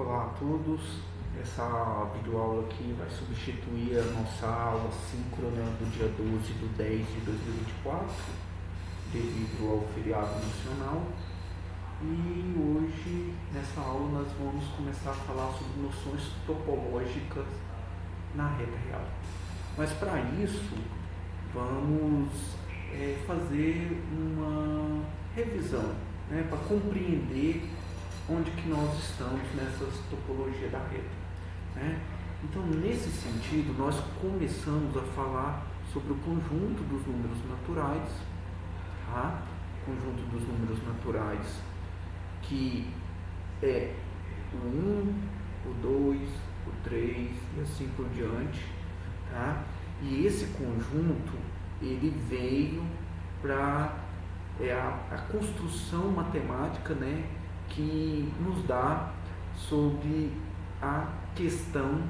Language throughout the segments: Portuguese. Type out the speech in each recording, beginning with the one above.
Olá a todos, essa videoaula aqui vai substituir a nossa aula síncrona do dia 12 de 10 de 2024, devido ao feriado nacional. E hoje, nessa aula, nós vamos começar a falar sobre noções topológicas na reta real. Mas para isso, vamos fazer uma revisão, para compreender onde que nós estamos nessas topologias da reta. Então, nesse sentido, nós começamos a falar sobre o conjunto dos números naturais, conjunto dos números naturais que é o 1, o 2, o 3 e assim por diante. E esse conjunto, ele veio para a construção matemática, que nos dá sobre a questão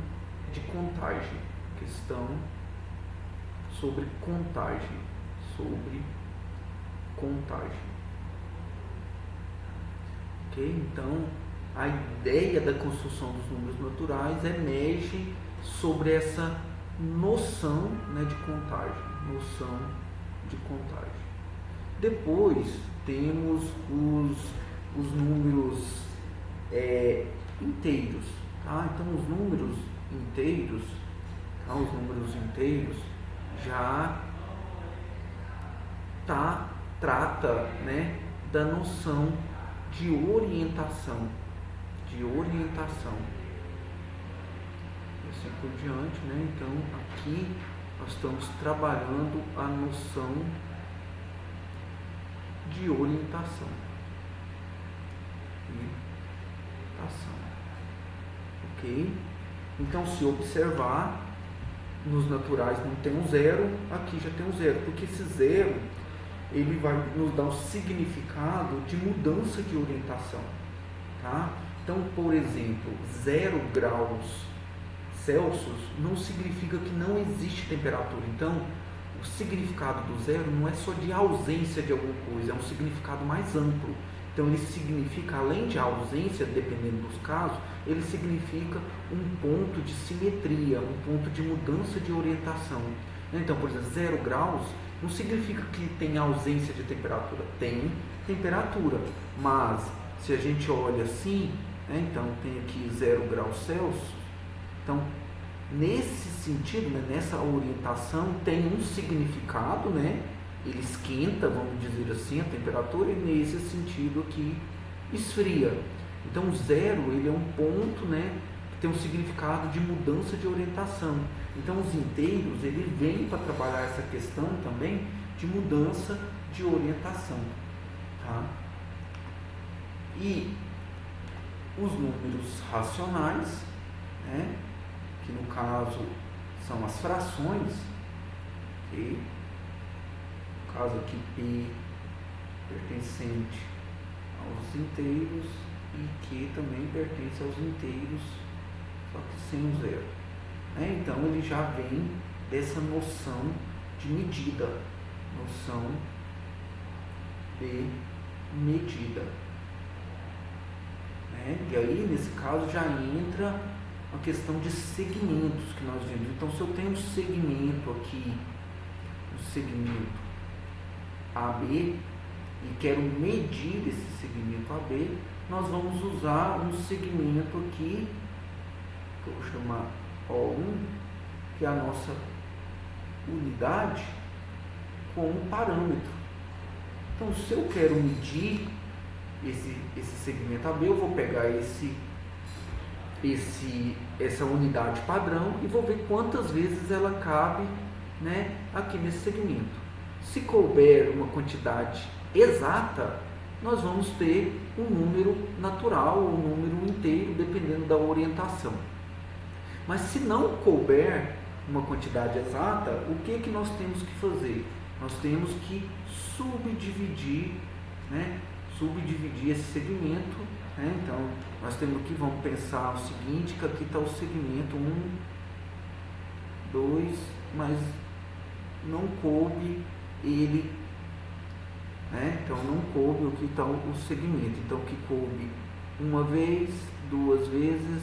de contagem, sobre contagem. Ok? Então, a ideia da construção dos números naturais emerge sobre essa noção, de contagem. Depois temos os números inteiros. Então, os números inteiros já trata, da noção de orientação. E assim por diante, Então, aqui nós estamos trabalhando a noção de orientação. Ok? Então, se observar, nos naturais não tem um zero, aqui já tem um zero, porque esse zero ele vai nos dar um significado de mudança de orientação. Então, por exemplo, 0 graus Celsius não significa que não existe temperatura. Então, o significado do zero não é só de ausência de alguma coisa, é um significado mais amplo. Então, ele significa, além de ausência, dependendo dos casos, ele significa um ponto de simetria, um ponto de mudança de orientação. Então, por exemplo, 0 graus não significa que tem ausência de temperatura. Tem temperatura, mas se a gente olha assim, então tem aqui 0 graus Celsius. Então, nesse sentido, nessa orientação, tem um significado, ele esquenta, vamos dizer assim, a temperatura, e nesse sentido aqui esfria. Então, o zero, ele é um ponto, que tem um significado de mudança de orientação. Então, os inteiros, ele vem para trabalhar essa questão também de mudança de orientação. E os números racionais, que no caso são as frações, okay? No caso aqui P pertencente aos inteiros e Q também pertence aos inteiros, só que sem o zero. Então ele já vem dessa noção de medida, noção de medida. E aí, nesse caso, já entra a questão de segmentos que nós vimos. Então, se eu tenho um segmento aqui, um segmento AB, e quero medir esse segmento AB, nós vamos usar um segmento aqui, que eu vou chamar O1, que é a nossa unidade, como parâmetro. Então, se eu quero medir esse segmento AB, eu vou pegar essa unidade padrão e vou ver quantas vezes ela cabe, aqui nesse segmento. Se couber uma quantidade exata, nós vamos ter um número natural ou um número inteiro, dependendo da orientação. Mas se não couber uma quantidade exata, o que nós temos que fazer? Nós temos que subdividir esse segmento. Então, nós temos que, vamos pensar o seguinte, que aqui está o segmento 1, 2, mas não coube ele, então não coube o que está o segmento. Então, que coube uma vez, 2 vezes,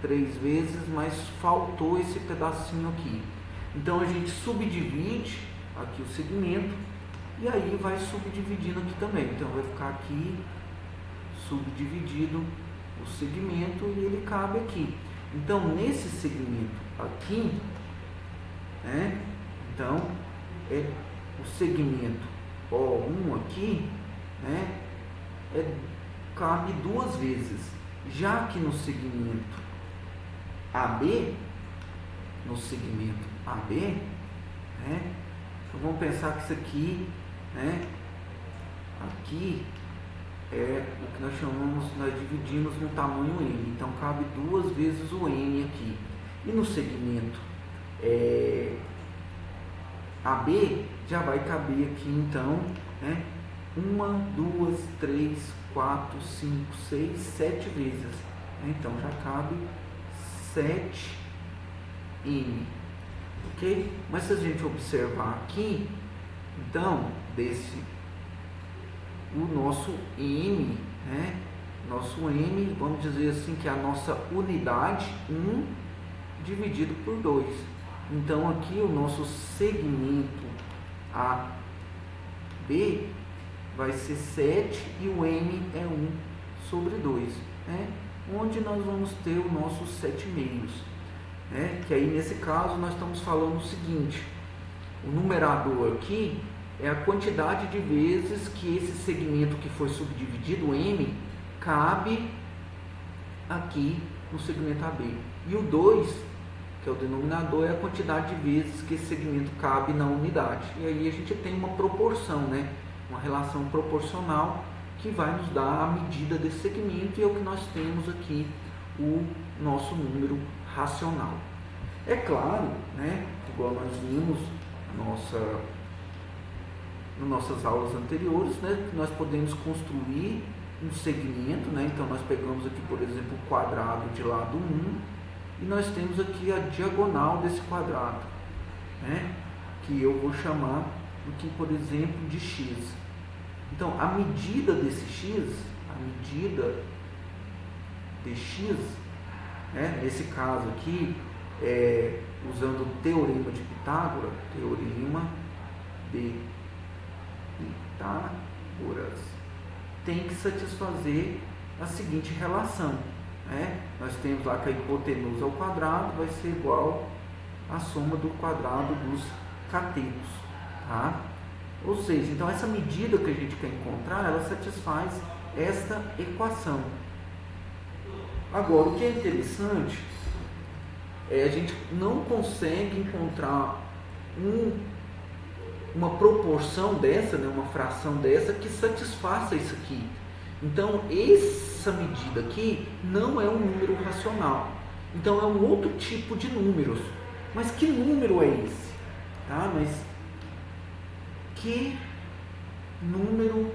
3 vezes, mas faltou esse pedacinho aqui. Então a gente subdivide aqui o segmento e aí vai subdividindo aqui também. Então vai ficar aqui subdividido o segmento e ele cabe aqui. Então nesse segmento aqui, né, então o segmento O1 aqui, né, cabe 2 vezes. Já que no segmento AB, né, então vamos pensar que isso aqui, né, aqui é o que nós chamamos, nós dividimos no tamanho N, então cabe 2 vezes o N aqui. E no segmento AB já vai caber aqui então, né, 1, 2, 3, 4, 5, 6, 7 vezes, né? Então já cabe 7N, ok? Mas se a gente observar aqui, então o nosso M, né? Nosso M, vamos dizer assim, que é a nossa unidade, 1 dividido por 2. Então aqui o nosso segmento AB vai ser 7 e o M é 1 sobre 2, né? Onde nós vamos ter o nosso 7 meios, né? Que aí nesse caso nós estamos falando o seguinte: o numerador aqui é a quantidade de vezes que esse segmento que foi subdividido, M, cabe aqui no segmento AB. E o 2, que é o denominador, é a quantidade de vezes que esse segmento cabe na unidade. E aí a gente tem uma proporção, né? Uma relação proporcional que vai nos dar a medida desse segmento, e é o que nós temos aqui, o nosso número racional. É claro, né, igual nós vimos nas nossas aulas anteriores, né, que nós podemos construir um segmento, né? Então nós pegamos aqui, por exemplo, o quadrado de lado 1 e nós temos aqui a diagonal desse quadrado, né, que eu vou chamar aqui, por exemplo, de x. Então a medida desse x, né, nesse caso aqui, usando o teorema de Pitágoras, tem que satisfazer a seguinte relação, né? Nós temos lá que a hipotenusa ao quadrado vai ser igual à soma do quadrado dos catetos, tá? Ou seja, então essa medida que a gente quer encontrar, ela satisfaz esta equação. Agora, o que é interessante a gente não consegue encontrar uma proporção dessa, né, uma fração dessa que satisfaça isso aqui. Então essa medida aqui não é um número racional, então é um outro tipo de números. Mas que número é esse? Tá? Mas que número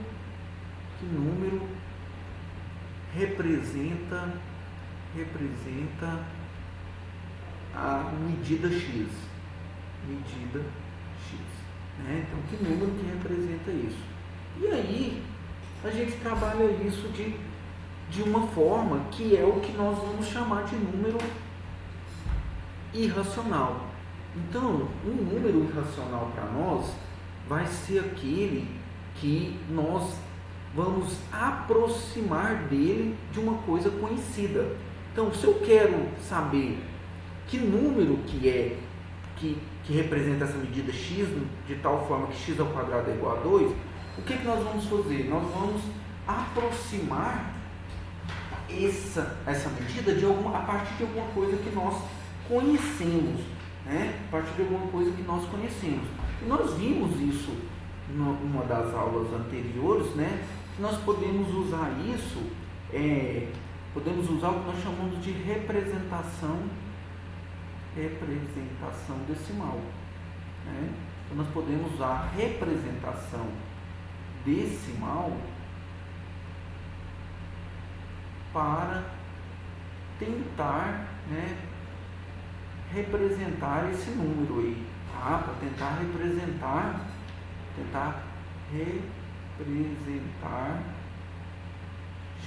representa a medida x, né? Então que número que representa isso? E aí a gente trabalha isso de uma forma que é o que nós vamos chamar de número irracional. Então um número irracional para nós vai ser aquele que nós vamos aproximar dele de uma coisa conhecida. Então, se eu quero saber que número que representa essa medida x, de tal forma que x ao quadrado é igual a 2, o que nós vamos fazer? Nós vamos aproximar essa medida a partir de alguma coisa que nós conhecemos, né? A partir de alguma coisa que nós conhecemos. E nós vimos isso numa das aulas anteriores, né? Nós podemos usar isso, podemos usar o que nós chamamos de representação decimal, né? Então nós podemos usar a representação decimal para tentar, né, representar esse número aí, tá? Para tentar representar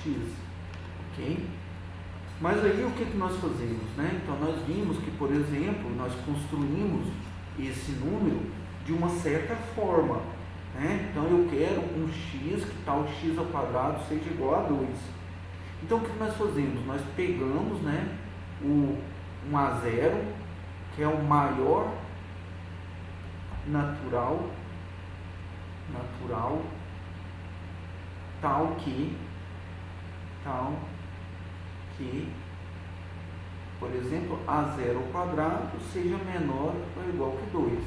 x, ok? Mas aí o que nós fazemos, né? Então nós vimos que, por exemplo, nós construímos esse número de uma certa forma, né? Então eu quero um x, que tal x ao quadrado seja igual a 2. Então o que nós fazemos? Nós pegamos, né, um a 0, que é o maior natural, tal que, por exemplo, a0 ao quadrado seja menor ou igual que 2.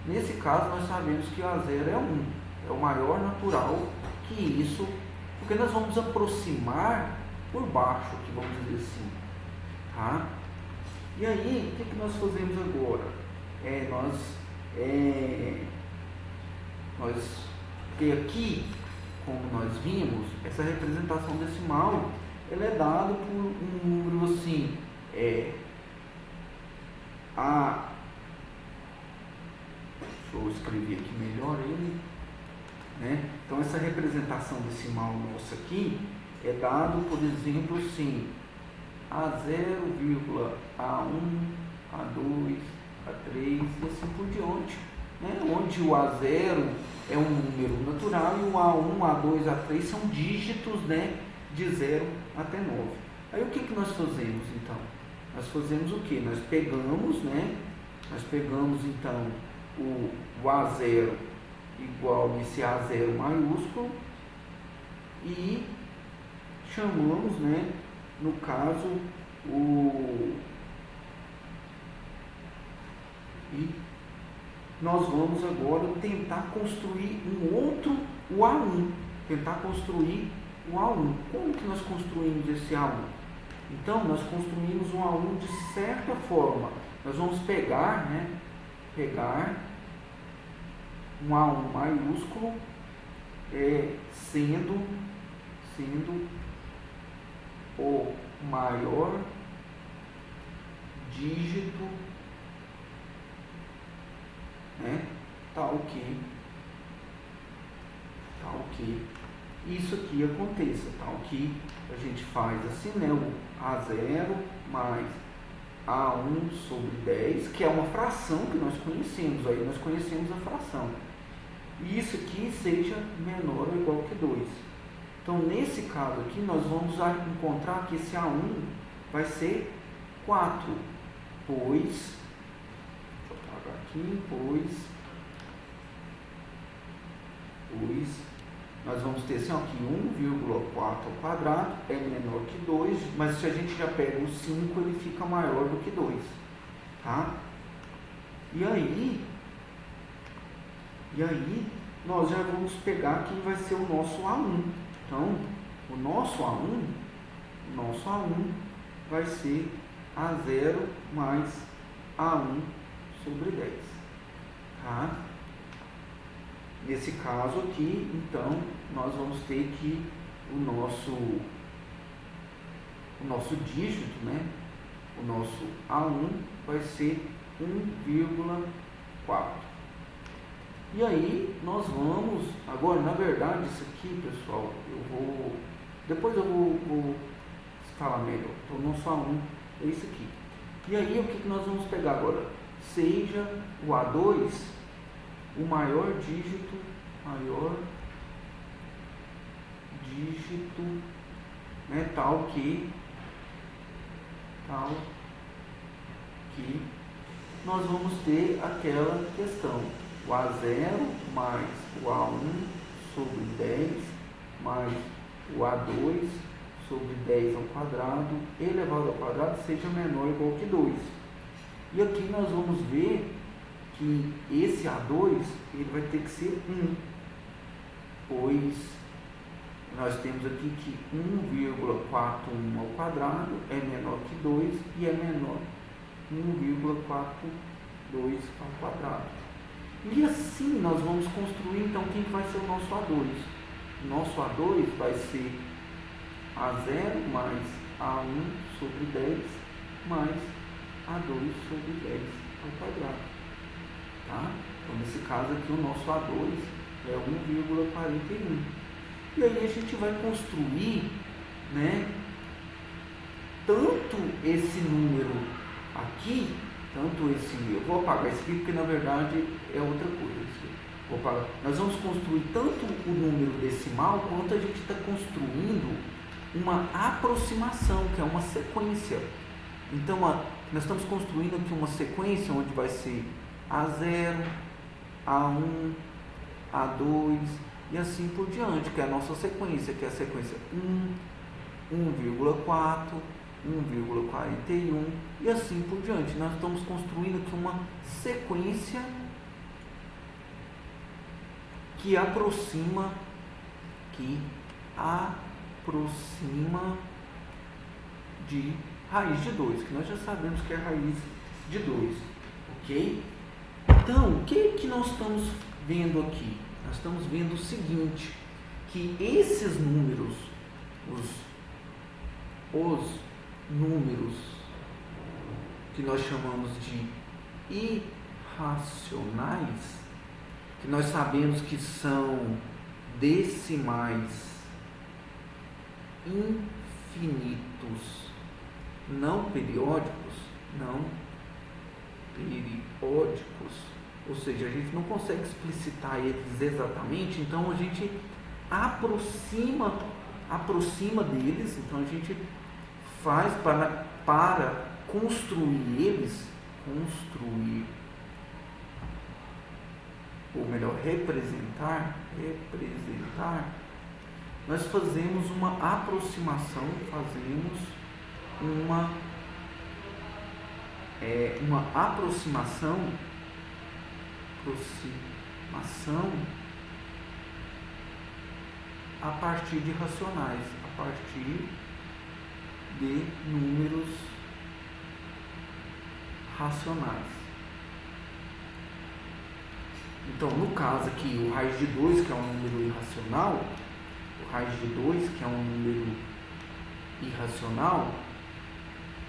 Nesse caso, nós sabemos que a0 é 1, é o maior natural que isso, porque nós vamos aproximar por baixo, que vamos dizer assim, tá? E aí, o que nós fazemos agora? Porque aqui, como nós vimos, essa representação decimal, ela é dada por um número assim, deixa eu escrever aqui melhor ele, né? Então essa representação decimal nossa aqui é dado, por exemplo, assim, A0, A1, A2, A3 e assim por diante, né? Onde o A0 é um número natural e o A1, A2, A3 são dígitos, né, de 0 até 9. Aí o que nós fazemos então? Nós fazemos o que? Nós pegamos, né? Nós pegamos então o A0 igual esse A0 maiúsculo e chamamos, né, no caso, e nós vamos agora tentar construir o A1, tentar construir o A1. Como que nós construímos esse A1? Então, nós construímos um A1 de certa forma. Nós vamos pegar um A1 maiúsculo, sendo o maior dígito, né, tal que isso aqui aconteça, tal que a gente faz assim, né, o A0 mais A1 sobre 10, que é uma fração que nós conhecemos, aí nós conhecemos a fração, e isso aqui seja menor ou igual que 2. Então, nesse caso aqui, nós vamos encontrar que esse A1 vai ser 4, pois, deixa eu apagar aqui, pois nós vamos ter assim, ó, que 1,4 ao quadrado é menor que 2, mas se a gente já pega o 5, ele fica maior do que 2, tá? E aí nós já vamos pegar quem vai ser o nosso A1. Então, o nosso A1 vai ser A0 mais A1 sobre 10, tá? Nesse caso aqui, então, nós vamos ter que o nosso dígito, né? O nosso A1 vai ser 1,4. E aí, nós vamos... Agora, na verdade, isso aqui, pessoal, depois eu vou falar melhor. Então, o nosso A1 é isso aqui. E aí, o que nós vamos pegar agora? Seja o A2... o maior dígito, né, tal que nós vamos ter aquela questão, o A0 mais o A1 sobre 10 mais o A2 sobre 10 ao quadrado elevado ao quadrado seja menor ou igual que 2. E aqui nós vamos ver que esse A2 ele vai ter que ser 1, pois nós temos aqui que 1,41 ao quadrado é menor que 2 e é menor 1,42 ao quadrado. E assim nós vamos construir então quem vai ser o nosso A2. Nosso A2 vai ser A0 mais A1 sobre 10 mais A2 sobre 10 ao quadrado. Tá? Então, nesse caso aqui, o nosso A2 é 1,41. E aí a gente vai construir, né, tanto esse número aqui, tanto esse, eu vou apagar esse aqui porque na verdade é outra coisa. Vou apagar. Nós vamos construir tanto o número decimal quanto a gente está construindo uma aproximação, que é uma sequência. Então, nós estamos construindo aqui uma sequência onde vai ser A0, A1, A2 e assim por diante, que é a nossa sequência, que é a sequência 1, 1,4, 1,41 e assim por diante. Nós estamos construindo aqui uma sequência que aproxima de raiz de 2, que nós já sabemos que é raiz de 2, ok? Então, o que nós estamos vendo aqui? Nós estamos vendo o seguinte, que esses números, os números que nós chamamos de irracionais, que nós sabemos que são decimais infinitos, não periódicos, ou seja, a gente não consegue explicitar eles exatamente, então a gente aproxima deles, então a gente faz para construir eles, ou melhor, representar, nós fazemos uma aproximação, uma aproximação a partir de racionais, a partir de números racionais. Então, no caso aqui, o raiz de 2, que é um número irracional,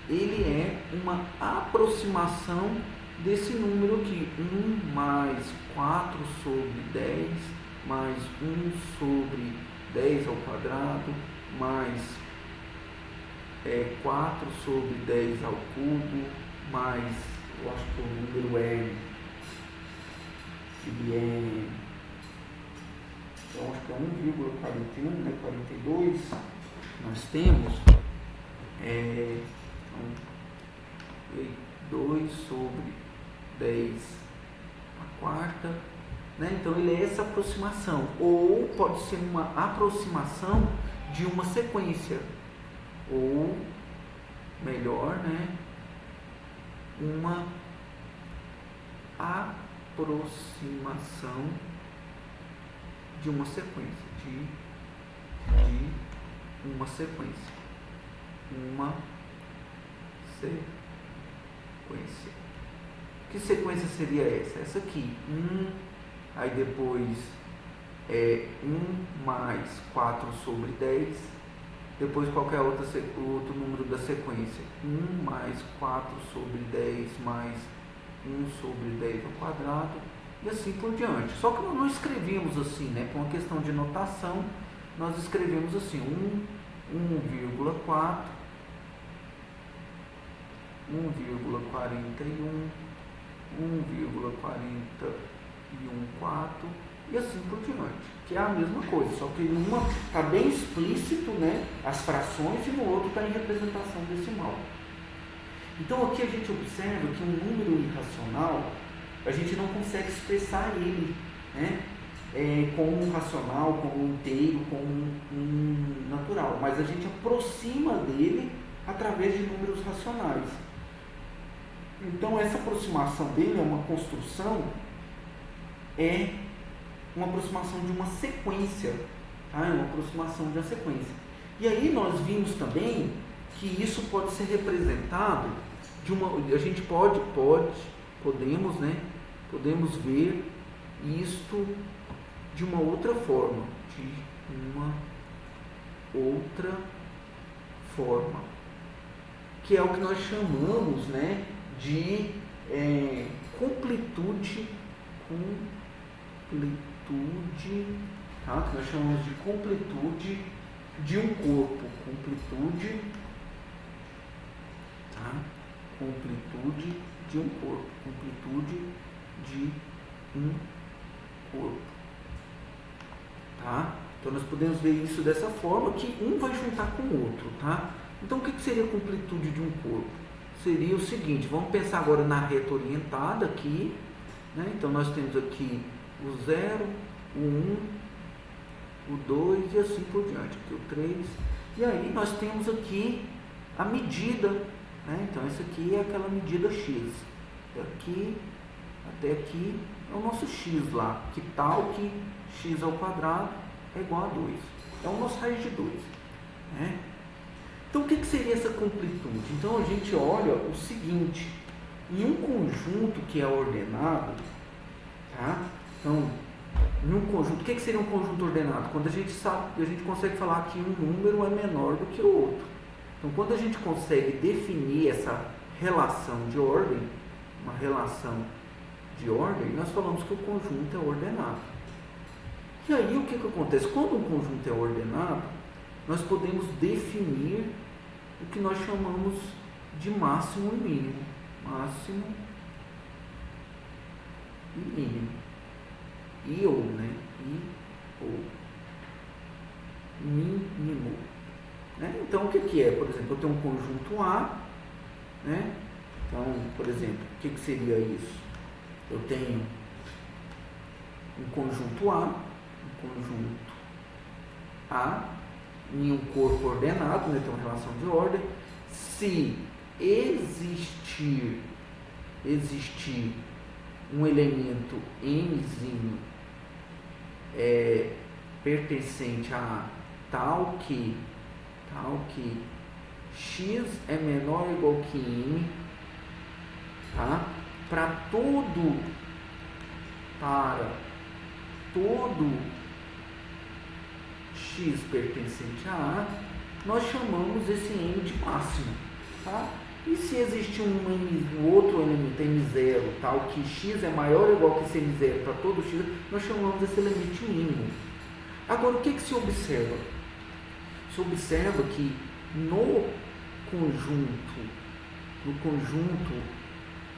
ele é uma aproximação desse número aqui, 1 mais 4 sobre 10, mais 1 sobre 10 ao quadrado, mais 4 sobre 10 ao cubo, mais, eu acho que o número então acho que é 1,41, né, 42, nós temos 2 sobre 10 a quarta, né? Então ele é essa aproximação, ou pode ser uma aproximação de uma sequência, ou melhor, né, uma aproximação de uma sequência, Que sequência seria essa? Essa aqui, 1, aí depois 1 mais 4 sobre 10, depois qualquer outro número da sequência, 1 mais 4 sobre 10 mais 1 sobre 10 ao quadrado, e assim por diante. Só que nós não escrevíamos assim, né? Por uma questão de notação, nós escrevemos assim, 1,4, 1,41, 1,414 e assim por diante, que é a mesma coisa, só que uma está bem explícito, né, as frações, e no outro está em representação decimal. Então aqui a gente observa que um número irracional, a gente não consegue expressar ele, né, como um racional, como um inteiro, como um natural, mas a gente aproxima dele através de números racionais. Então essa aproximação dele é uma construção, uma aproximação de uma sequência, tá? É uma aproximação de uma sequência. E aí nós vimos também que isso pode ser representado a gente podemos ver isto de uma outra forma, que é o que nós chamamos, né, de completude, tá? Que nós chamamos de completude de um corpo, completude de um corpo. Completude de um corpo. Tá? Então nós podemos ver isso dessa forma, que um vai juntar com o outro. Tá? Então o que seria a completude de um corpo? Seria o seguinte, vamos pensar agora na reta orientada aqui, né? Então nós temos aqui o 0, o 1, o 2 e assim por diante, aqui o 3, e aí nós temos aqui a medida, né? Então essa aqui é aquela medida x, daqui até aqui é o nosso x lá, que tal que x ao quadrado é igual a 2, é o nosso raiz de 2, né? Então o que seria essa completude? Então a gente olha o seguinte, em um conjunto que é ordenado, tá? Então, em um conjunto, o que seria um conjunto ordenado? Quando a gente sabe, a gente consegue falar que um número é menor do que o outro. Então quando a gente consegue definir essa relação de ordem, uma relação de ordem, nós falamos que o conjunto é ordenado. E aí o que acontece? Quando um conjunto é ordenado, nós podemos definir o que nós chamamos de máximo e mínimo. Máximo e mínimo. E ou, né? E ou. Mínimo. Né? Então, o que é? Por exemplo, eu tenho um conjunto A, né? Então, por exemplo, o que seria isso? Eu tenho um conjunto A, em um corpo ordenado, né? Tem uma relação de ordem. Se existir um elemento mzinho pertencente a tal que x é menor ou igual que m, tá? Para todo x pertencente a A, nós chamamos esse m de máximo, tá? E se existe um outro elemento m0, tal que x é maior ou igual que esse m0 para todo x, nós chamamos esse elemento de mínimo. Agora, o que se observa? Se observa que no conjunto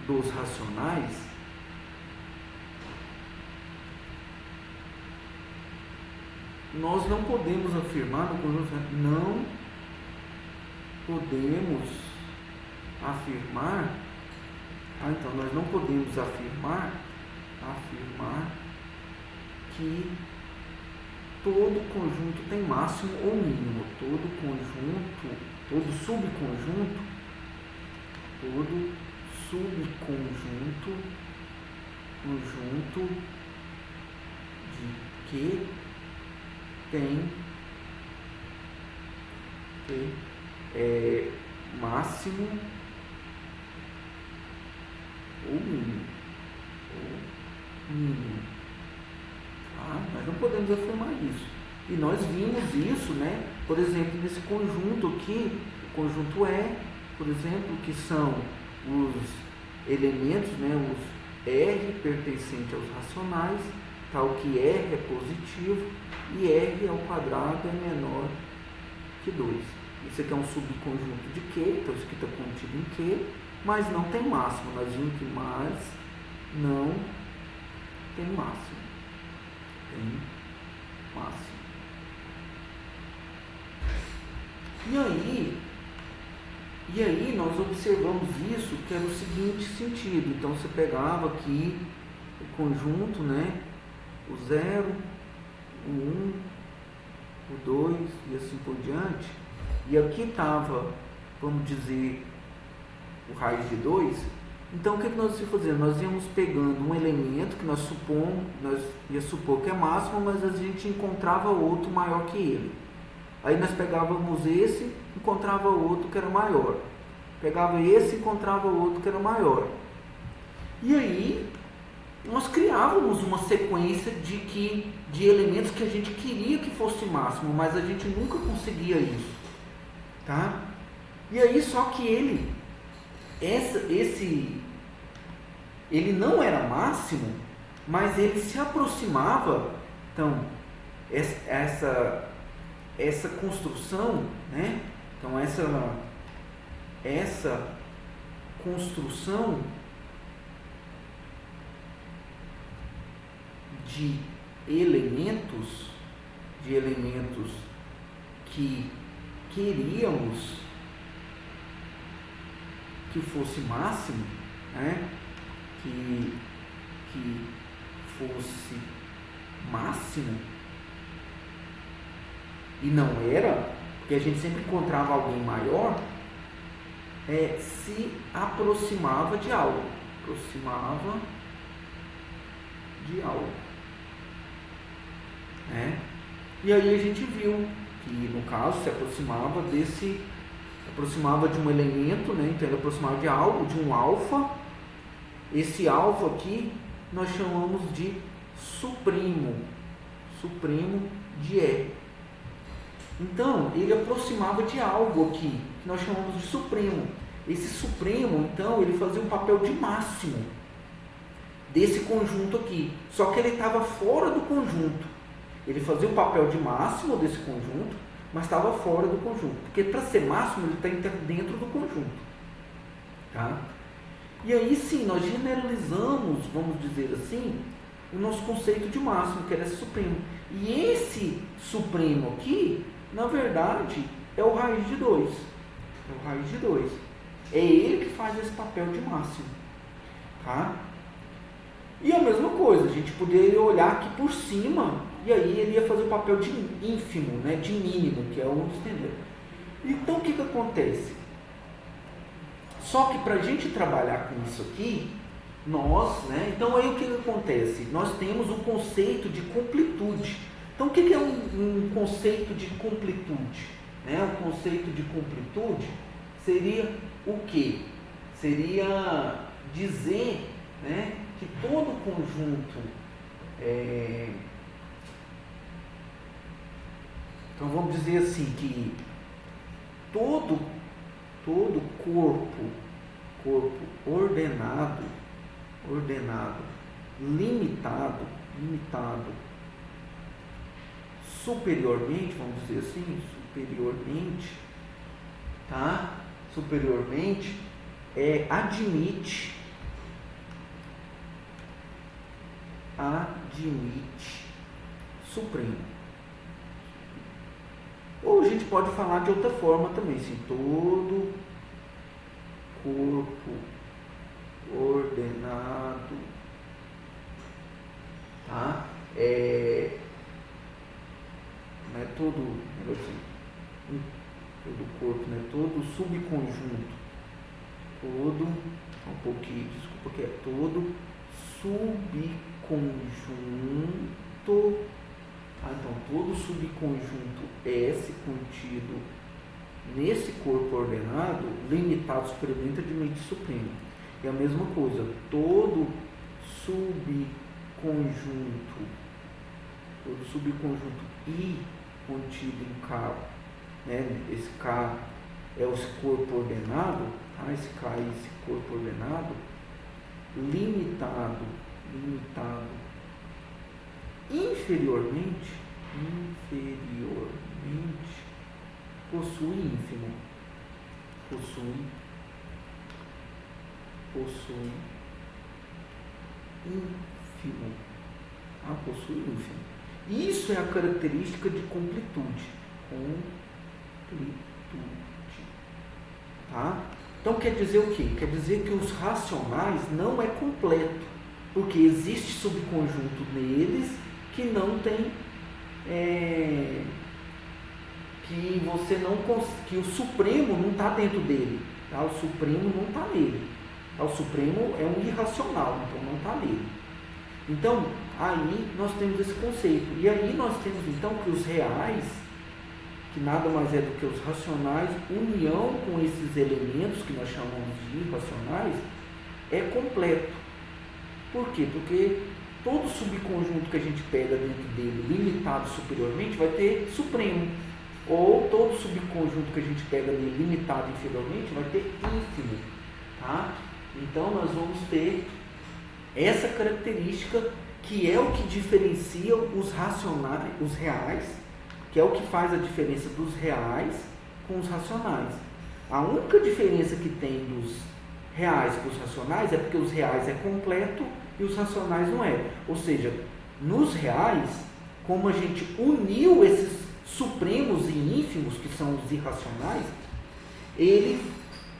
dos racionais, nós não podemos afirmar no conjunto, não podemos afirmar, então nós não podemos afirmar que todo conjunto tem máximo ou mínimo. Todo subconjunto de que tem máximo ou mínimo. Nós não podemos afirmar isso. E nós vimos isso, né? Por exemplo, nesse conjunto aqui, o conjunto E, por exemplo, que são os elementos, né? Os R pertencentes aos racionais, tal que R é positivo e R ao quadrado é menor que 2. Isso aqui é um subconjunto de Q, então isso aqui está contido em Q, mas não tem máximo. Nós vimos que mais não tem máximo. Tem máximo. E aí nós observamos isso, que era o seguinte sentido. Então você pegava aqui o conjunto, né? O 0, o 1, o 2 e assim por diante. E aqui estava, vamos dizer, o raiz de 2. Então o que nós íamos fazer? Nós íamos pegando um elemento que nós ia supor que é máximo, mas a gente encontrava outro maior que ele. Aí nós pegávamos esse, encontrava outro que era maior. Pegava esse, encontrava outro que era maior. E aí nós criávamos uma sequência de elementos que a gente queria que fosse máximo, mas a gente nunca conseguia isso, tá? E aí só que ele não era máximo, mas ele se aproximava. Então essa construção, né? Então essa construção de elementos que queríamos que fosse máximo, né? que fosse máximo, e não era, porque a gente sempre encontrava alguém maior, se aproximava de algo, né? E aí a gente viu que, no caso, se aproximava de um elemento, né? Então ele aproximava de algo, de um alfa. Esse alfa aqui nós chamamos de supremo de E. Então ele aproximava de algo aqui, que nós chamamos de supremo. Esse supremo, então, ele fazia um papel de máximo desse conjunto aqui, só que ele estava fora do conjunto. Ele fazia o papel de máximo desse conjunto, mas estava fora do conjunto, porque para ser máximo ele está dentro do conjunto, tá? E aí sim, nós generalizamos, vamos dizer assim, o nosso conceito de máximo, que era esse supremo. E esse supremo aqui, na verdade, é o raiz de 2. É ele que faz esse papel de máximo, tá? E a mesma coisa, a gente poderia olhar aqui por cima, e aí ele ia fazer o papel de ínfimo, né, de mínimo, que é o estender. Então o que acontece? Só que para a gente trabalhar com isso aqui, então aí o que acontece? Nós temos o conceito de completude. Então o que é um conceito de completude? O conceito de completude seria o quê? Seria dizer, né, que todo conjunto, então vamos dizer assim, que todo corpo ordenado, limitado, superiormente, vamos dizer assim, superiormente, admite supremo. Ou a gente pode falar de outra forma também, assim, todo corpo ordenado, tá? Não é todo, assim, todo corpo, né? Todo subconjunto, todo subconjunto. Então, todo subconjunto S contido nesse corpo ordenado, limitado superiormente, admite supremo. E a mesma coisa, todo subconjunto I contido em K, né? Esse K é o corpo ordenado, tá? Esse K é esse corpo ordenado, limitado, inferiormente, possui ínfimo, possui ínfimo. Isso é a característica de completude, tá? Então quer dizer o quê? Quer dizer que os racionais não é completo, porque existe subconjunto neles que não tem, que o supremo não está dentro dele, tá? O supremo não está nele, tá? O supremo é um irracional, então não está nele. Então aí nós temos esse conceito, e aí nós temos então que os reais, que nada mais é do que os racionais, união com esses elementos que nós chamamos de irracionais, é completo. Por quê? Porque todo subconjunto que a gente pega dentro dele, limitado superiormente, vai ter supremo. Ou todo subconjunto que a gente pega dele, limitado inferiormente, vai ter ínfimo. Tá? Então nós vamos ter essa característica, que é o que diferencia os racionais, os reais, que é o que faz a diferença dos reais com os racionais. A única diferença que tem dos reais com os racionais é porque os reais é completo e os racionais não é. Ou seja, nos reais, como a gente uniu esses supremos e ínfimos, que são os irracionais, ele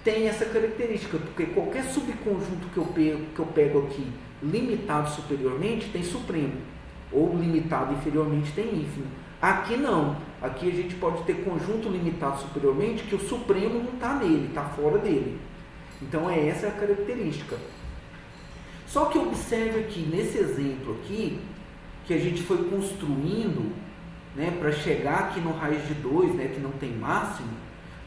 tem essa característica, porque qualquer subconjunto que eu pego aqui, limitado superiormente, tem supremo, ou limitado inferiormente tem ínfimo. Aqui não, aqui a gente pode ter conjunto limitado superiormente, que o supremo não está nele, está fora dele. Então essa é a característica. Só que observe aqui, nesse exemplo aqui, que a gente foi construindo, né, para chegar aqui no raiz de 2, né, que não tem máximo,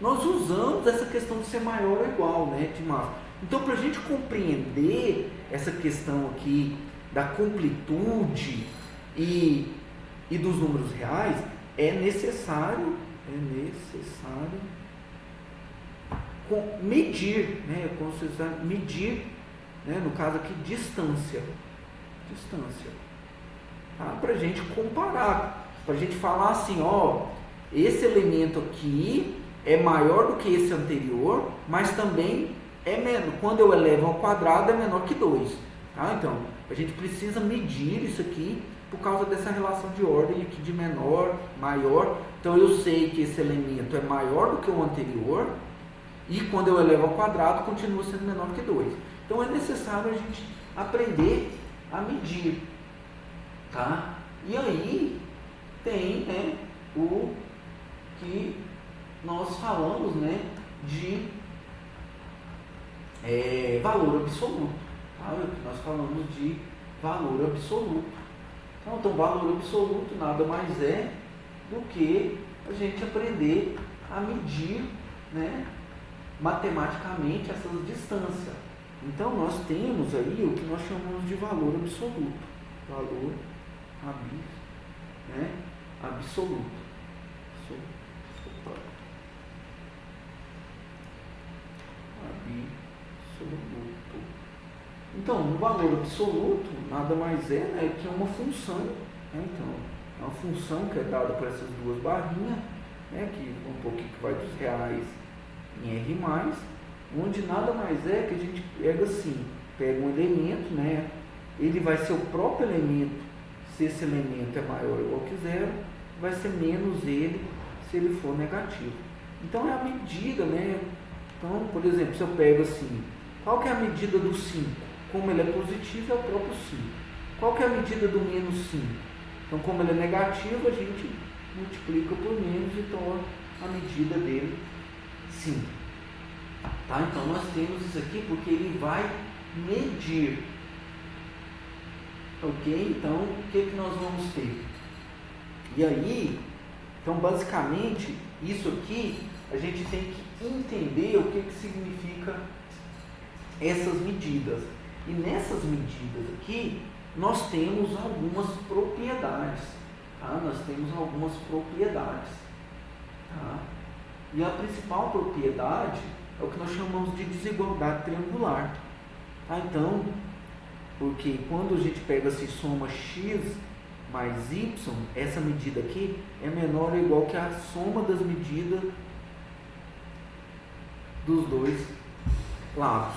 nós usamos essa questão de ser maior ou igual, né, de máximo. Então, para a gente compreender essa questão aqui da completude e dos números reais, é necessário medir, né, medir, né, no caso aqui, distância, tá? Para a gente comparar, para a gente falar assim, ó, esse elemento aqui é maior do que esse anterior, mas também é menor, quando eu elevo ao quadrado é menor que 2, tá? Então, a gente precisa medir isso aqui por causa dessa relação de ordem aqui de menor, maior. Então, eu sei que esse elemento é maior do que o anterior, e quando eu elevo ao quadrado continua sendo menor que 2. Então, é necessário a gente aprender a medir, tá? E aí tem, né, o que nós falamos, né, de valor absoluto, tá? O que nós falamos de valor absoluto. Então, valor absoluto nada mais é do que a gente aprender a medir, né, matematicamente essas distâncias. Então, nós temos aí o que nós chamamos de valor absoluto. Valor absoluto. Então, o valor absoluto nada mais é, né, que uma função, né? Então, é uma função que é dada por essas duas barrinhas, né, que um pouquinho que vai dos reais em R+, onde nada mais é que a gente pega assim, pega um elemento, né, ele vai ser o próprio elemento, se esse elemento é maior ou igual que 0, vai ser menos ele se ele for negativo. Então é a medida, né? Então, por exemplo, se eu pego assim, qual que é a medida do 5? Como ele é positivo, é o próprio 5. Qual que é a medida do menos 5? Então, como ele é negativo, a gente multiplica por menos e torna a medida dele 5. Tá? Então, nós temos isso aqui porque ele vai medir. Ok? Então, o que nós vamos ter? E aí, então, basicamente, isso aqui, a gente tem que entender o que significa essas medidas. E nessas medidas aqui, nós temos algumas propriedades. Tá? Nós temos algumas propriedades. Tá? E a principal propriedade é o que nós chamamos de desigualdade triangular. Tá? Então, porque quando a gente pega assim, soma x mais y, essa medida aqui é menor ou igual que a soma das medidas dos dois lados.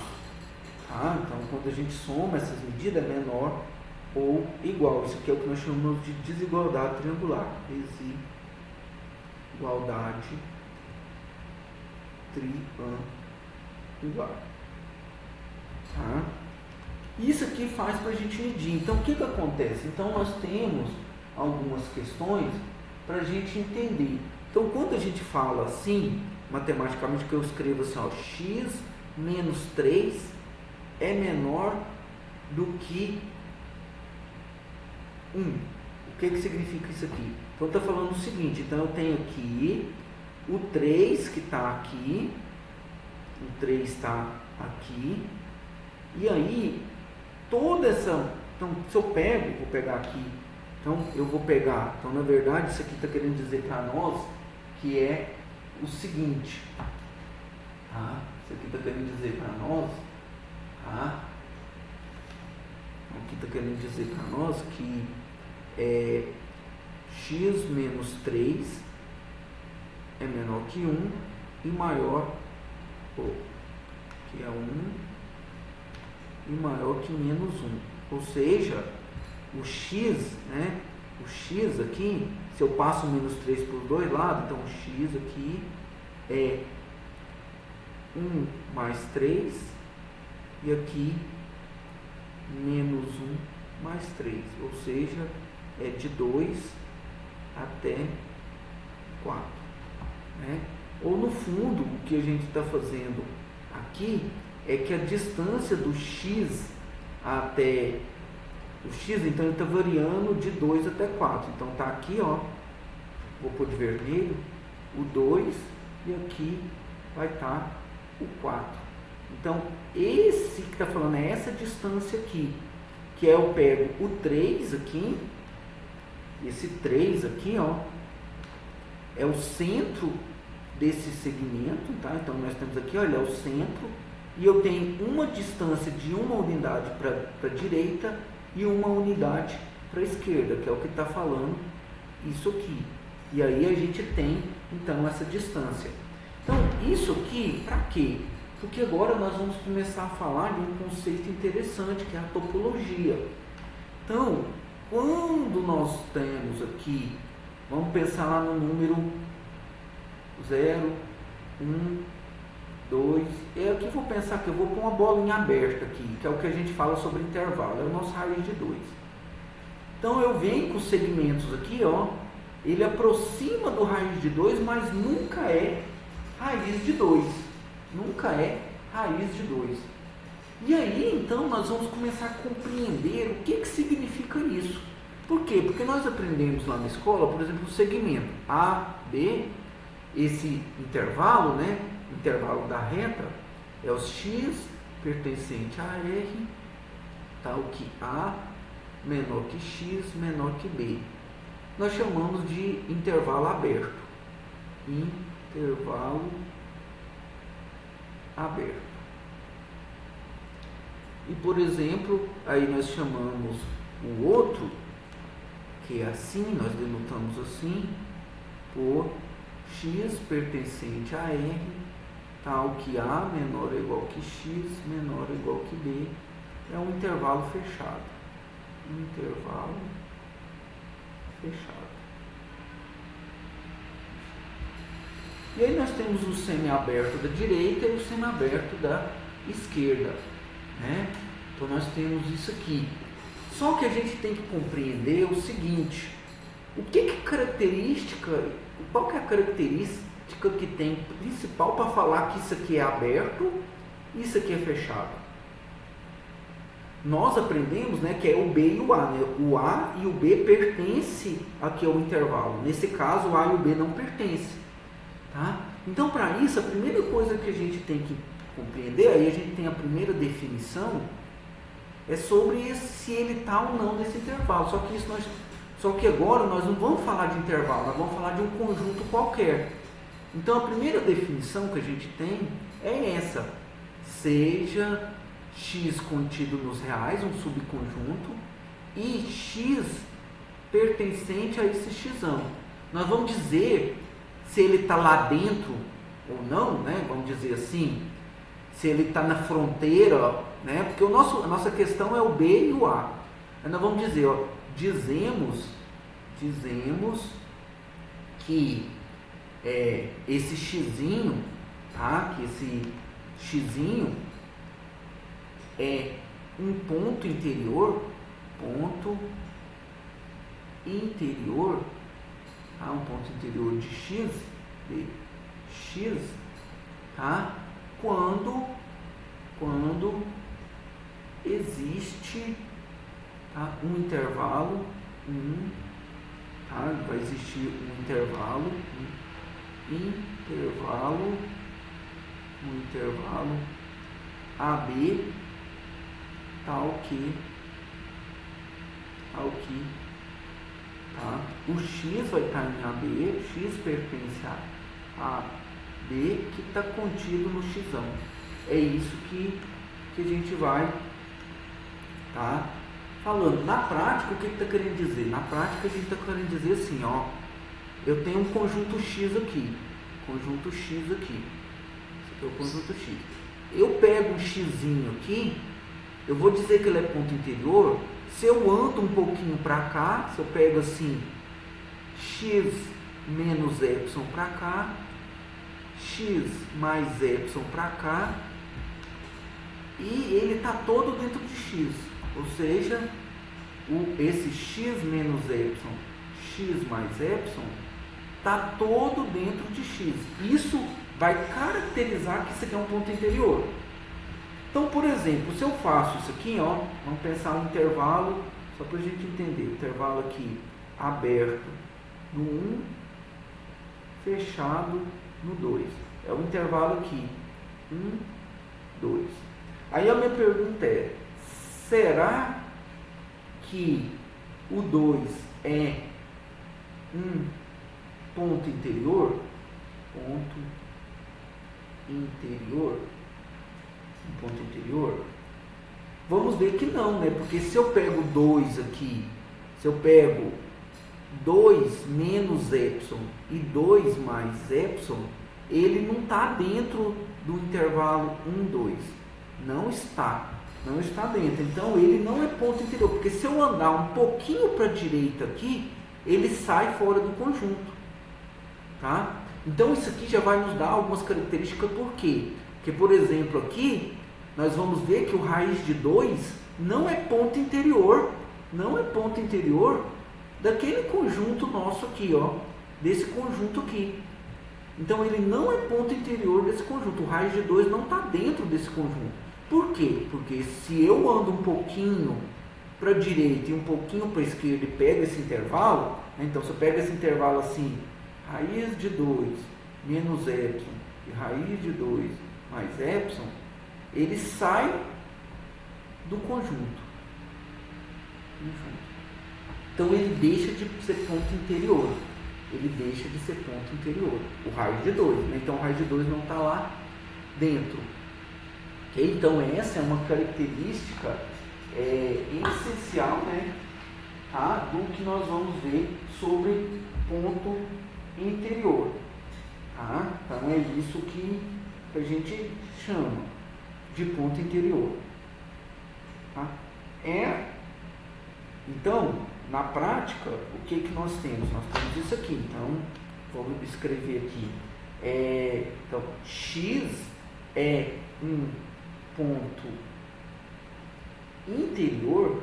Tá? Então, quando a gente soma essas medidas, é menor ou igual. Isso aqui é o que nós chamamos de desigualdade triangular. Desigualdade triangular. Tá? Isso aqui faz para a gente medir. Então, o que acontece? Então, nós temos algumas questões para a gente entender. Então, quando a gente fala assim, matematicamente, que eu escrevo assim, ó, x menos 3 é menor do que 1. O que significa isso aqui? Então, está falando o seguinte, então eu tenho aqui o 3 que está aqui, o 3 está aqui, e aí, toda essa, então, se eu pego, vou pegar aqui, então eu vou pegar, então na verdade isso aqui está querendo dizer para nós que é o seguinte, tá? Isso aqui está querendo dizer para nós, tá? Aqui está querendo dizer para nós que x menos 3 é menor que 1 e maior, que é 1 e maior que menos 1. Ou seja, o x, né? O x aqui, se eu passo o menos 3 por dois lados, então o x aqui é 1 mais 3 e aqui menos 1 mais 3, ou seja, é de 2 até 4, né? Ou no fundo, o que a gente está fazendo aqui é que a distância do x até o x, então ele está variando de 2 até 4. Então está aqui, ó, vou pôr de vermelho, o 2 e aqui vai estar o 4. Então esse que está falando é essa distância aqui, que é eu pego o 3 aqui, esse 3 aqui, ó, é o centro desse segmento, tá? Então nós temos aqui, olha, é o centro, e eu tenho uma distância de uma unidade para a direita e uma unidade para a esquerda, que é o que está falando isso aqui. E aí a gente tem, então, essa distância. Então, isso aqui, para quê? Porque agora nós vamos começar a falar de um conceito interessante, que é a topologia. Então, quando nós temos aqui, vamos pensar lá no número 0, 1, 2, eu aqui vou pensar que eu vou pôr uma bolinha aberta aqui, que é o que a gente fala sobre intervalo, é o nosso raiz de 2. Então eu venho com os segmentos aqui, ó, ele aproxima do raiz de 2, mas nunca é raiz de 2, nunca é raiz de 2. E aí então nós vamos começar a compreender o que significa isso. Por quê? Porque nós aprendemos lá na escola, por exemplo, o segmento A, B, esse intervalo, né? Intervalo da reta é o x pertencente a R, tal que A menor que x menor que B. Nós chamamos de intervalo aberto. Intervalo aberto. E, por exemplo, aí nós chamamos o outro, que é assim, nós denotamos assim, por x pertencente a R, tal que A menor ou igual que x menor ou igual que B, é um intervalo fechado. Intervalo fechado. E aí nós temos o semiaberto da direita e o semiaberto da esquerda, né? Então nós temos isso aqui. Só que a gente tem que compreender o seguinte: o que característica, qual que é a característica que tem principal para falar que isso aqui é aberto e isso aqui é fechado? Nós aprendemos, né, que é o B e o A, né? O A e o B pertencem aqui ao intervalo. Nesse caso, o A e o B não pertencem, tá? Então, para isso, a primeira coisa que a gente tem que compreender, aí a gente tem a primeira definição, é sobre se ele está ou não nesse intervalo. Só que agora nós não vamos falar de intervalo, nós vamos falar de um conjunto qualquer. Então, a primeira definição que a gente tem é essa: seja x contido nos reais, um subconjunto, e x pertencente a esse x. Nós vamos dizer se ele está lá dentro ou não, né? Vamos dizer assim, se ele está na fronteira, né? Porque a nossa questão é o B e o A. Aí nós vamos dizer, ó, dizemos que esse xzinho, tá? Que esse xzinho é um ponto interior, tá? Um ponto interior de x, tá? Quando existe, tá, um intervalo, tá? Vai existir um intervalo AB tal que tá? O x vai estar em AB, x pertence a B, que está contido no x. É isso que a gente vai tá falando. Na prática, o que está querendo dizer? Na prática, a gente está querendo dizer assim, ó, eu tenho um conjunto x aqui. Esse aqui é o conjunto x. Eu pego um xzinho aqui, eu vou dizer que ele é ponto interior se eu ando um pouquinho para cá, se eu pego assim, x menos y para cá, x mais y para cá, e ele está todo dentro de x, ou seja, esse x menos y, x mais y, está todo dentro de x. Isso vai caracterizar que isso aqui é um ponto interior. Então, por exemplo, se eu faço isso aqui, ó, vamos pensar um intervalo, só para a gente entender, intervalo aqui aberto no 1, fechado no 2. É o intervalo aqui, 1, 2. Aí a minha pergunta é, será que o 2 é um ponto interior? Ponto interior. Um ponto interior? Vamos ver que não, né? Porque se eu pego 2 aqui, se eu pego 2 menos y e 2 mais y, ele não está dentro do intervalo 1, 2. Não está dentro. Então ele não é ponto interior, porque se eu andar um pouquinho para a direita aqui, ele sai fora do conjunto, tá? Então isso aqui já vai nos dar algumas características. Por quê? Porque, por exemplo, aqui nós vamos ver que o raiz de 2 não é ponto interior, daquele conjunto nosso aqui, ó, desse conjunto aqui. Então ele não é ponto interior desse conjunto, o raiz de 2 não está dentro desse conjunto. Por quê? Porque se eu ando um pouquinho para a direita e um pouquinho para a esquerda e pego esse intervalo, né, então se eu pego esse intervalo assim, raiz de 2 menos y e raiz de 2 mais y, ele sai do conjunto. Então ele deixa de ser ponto interior. O raiz de 2. Né? Então o raiz de 2 não está lá dentro. Okay? Então essa é uma característica essencial, né, tá? Do que nós vamos ver sobre ponto interior. Tá? Então é isso que a gente chama de ponto interior. Tá? Então, na prática, o que nós temos? Nós temos isso aqui. Então, vamos escrever aqui. Então, x é um ponto interior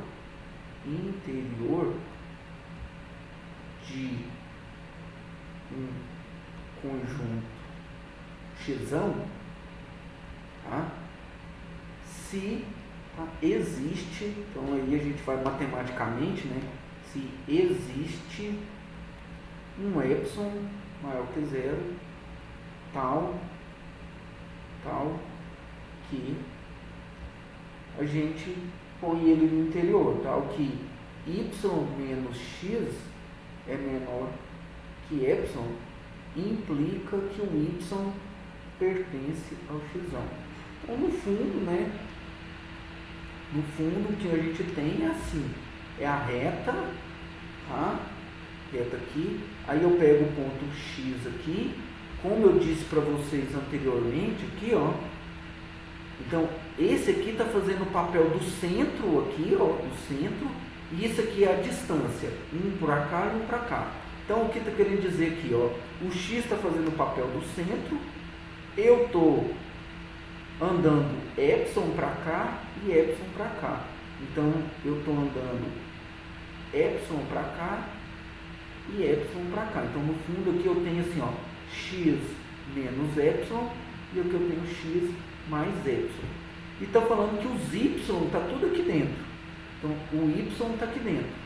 de um conjunto x, tá? Se existe, então aí a gente vai matematicamente, né? Se existe um y maior que 0, tal que a gente põe ele no interior, tal que y menos x é menor que y, implica que o y pertence ao x. Então, no fundo, né? No fundo, o que a gente tem é assim, é a reta, tá? Reta aqui, aí eu pego o ponto x aqui, como eu disse para vocês anteriormente, aqui, ó. Então, esse aqui está fazendo o papel do centro aqui, ó, do centro, e isso aqui é a distância, um para cá e um para cá. Então, o que está querendo dizer aqui, ó, o x está fazendo o papel do centro, eu estou andando y para cá e y para cá. Então, eu estou andando y para cá e y para cá. Então, no fundo, aqui eu tenho assim, ó, x menos y e aqui eu tenho x mais y. E está falando que os y está tudo aqui dentro. Então, o y está aqui dentro.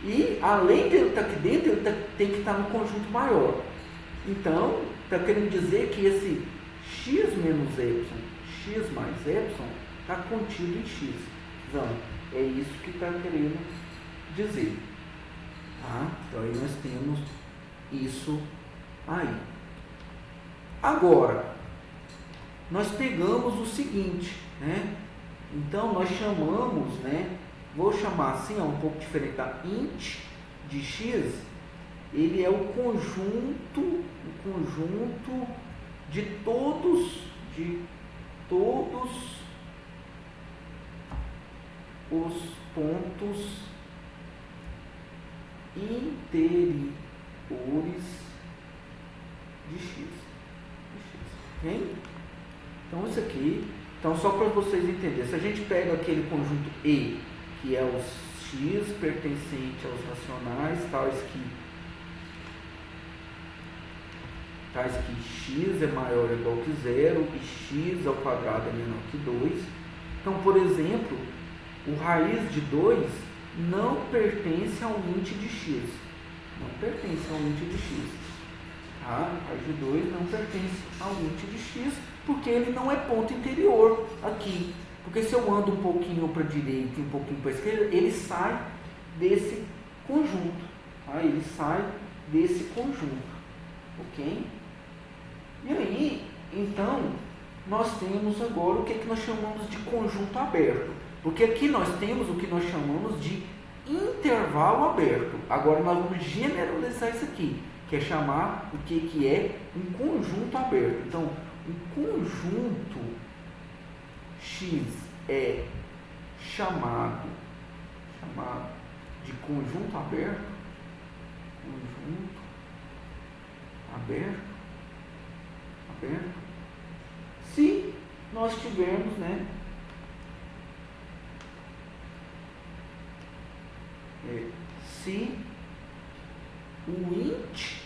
E, além de ele estar aqui dentro, ele tem que estar no conjunto maior. Então, está querendo dizer que esse x menos y, x mais y, está contido em x. Então, é isso que está querendo dizer. Tá? Então, aí nós temos isso aí. Agora, nós pegamos o seguinte, né? Então, nós chamamos, né? Vou chamar assim, ó, um pouco diferente da int de x. Ele é o conjunto de todos os pontos interiores de x. Ok? Então isso aqui, então só para vocês entenderem, se a gente pega aquele conjunto E, que é os x pertencente aos racionais, tais que x é maior ou igual que zero e x ao quadrado é menor que 2. Então, por exemplo, o raiz de 2 não pertence ao int de x. Não pertence ao int de x. Tá? O raiz de 2 não pertence ao int de x, porque ele não é ponto interior aqui. Porque se eu ando um pouquinho para a direita e um pouquinho para a esquerda, ele sai desse conjunto. Tá? Ele sai desse conjunto. Ok? E aí, então, nós temos agora o que nós chamamos de conjunto aberto. Porque aqui nós temos o que nós chamamos de intervalo aberto. Agora nós vamos generalizar isso aqui, que é chamar o que é um conjunto aberto. Então, um conjunto X é chamado de conjunto aberto. Conjunto aberto. Se nós tivermos, né, se o int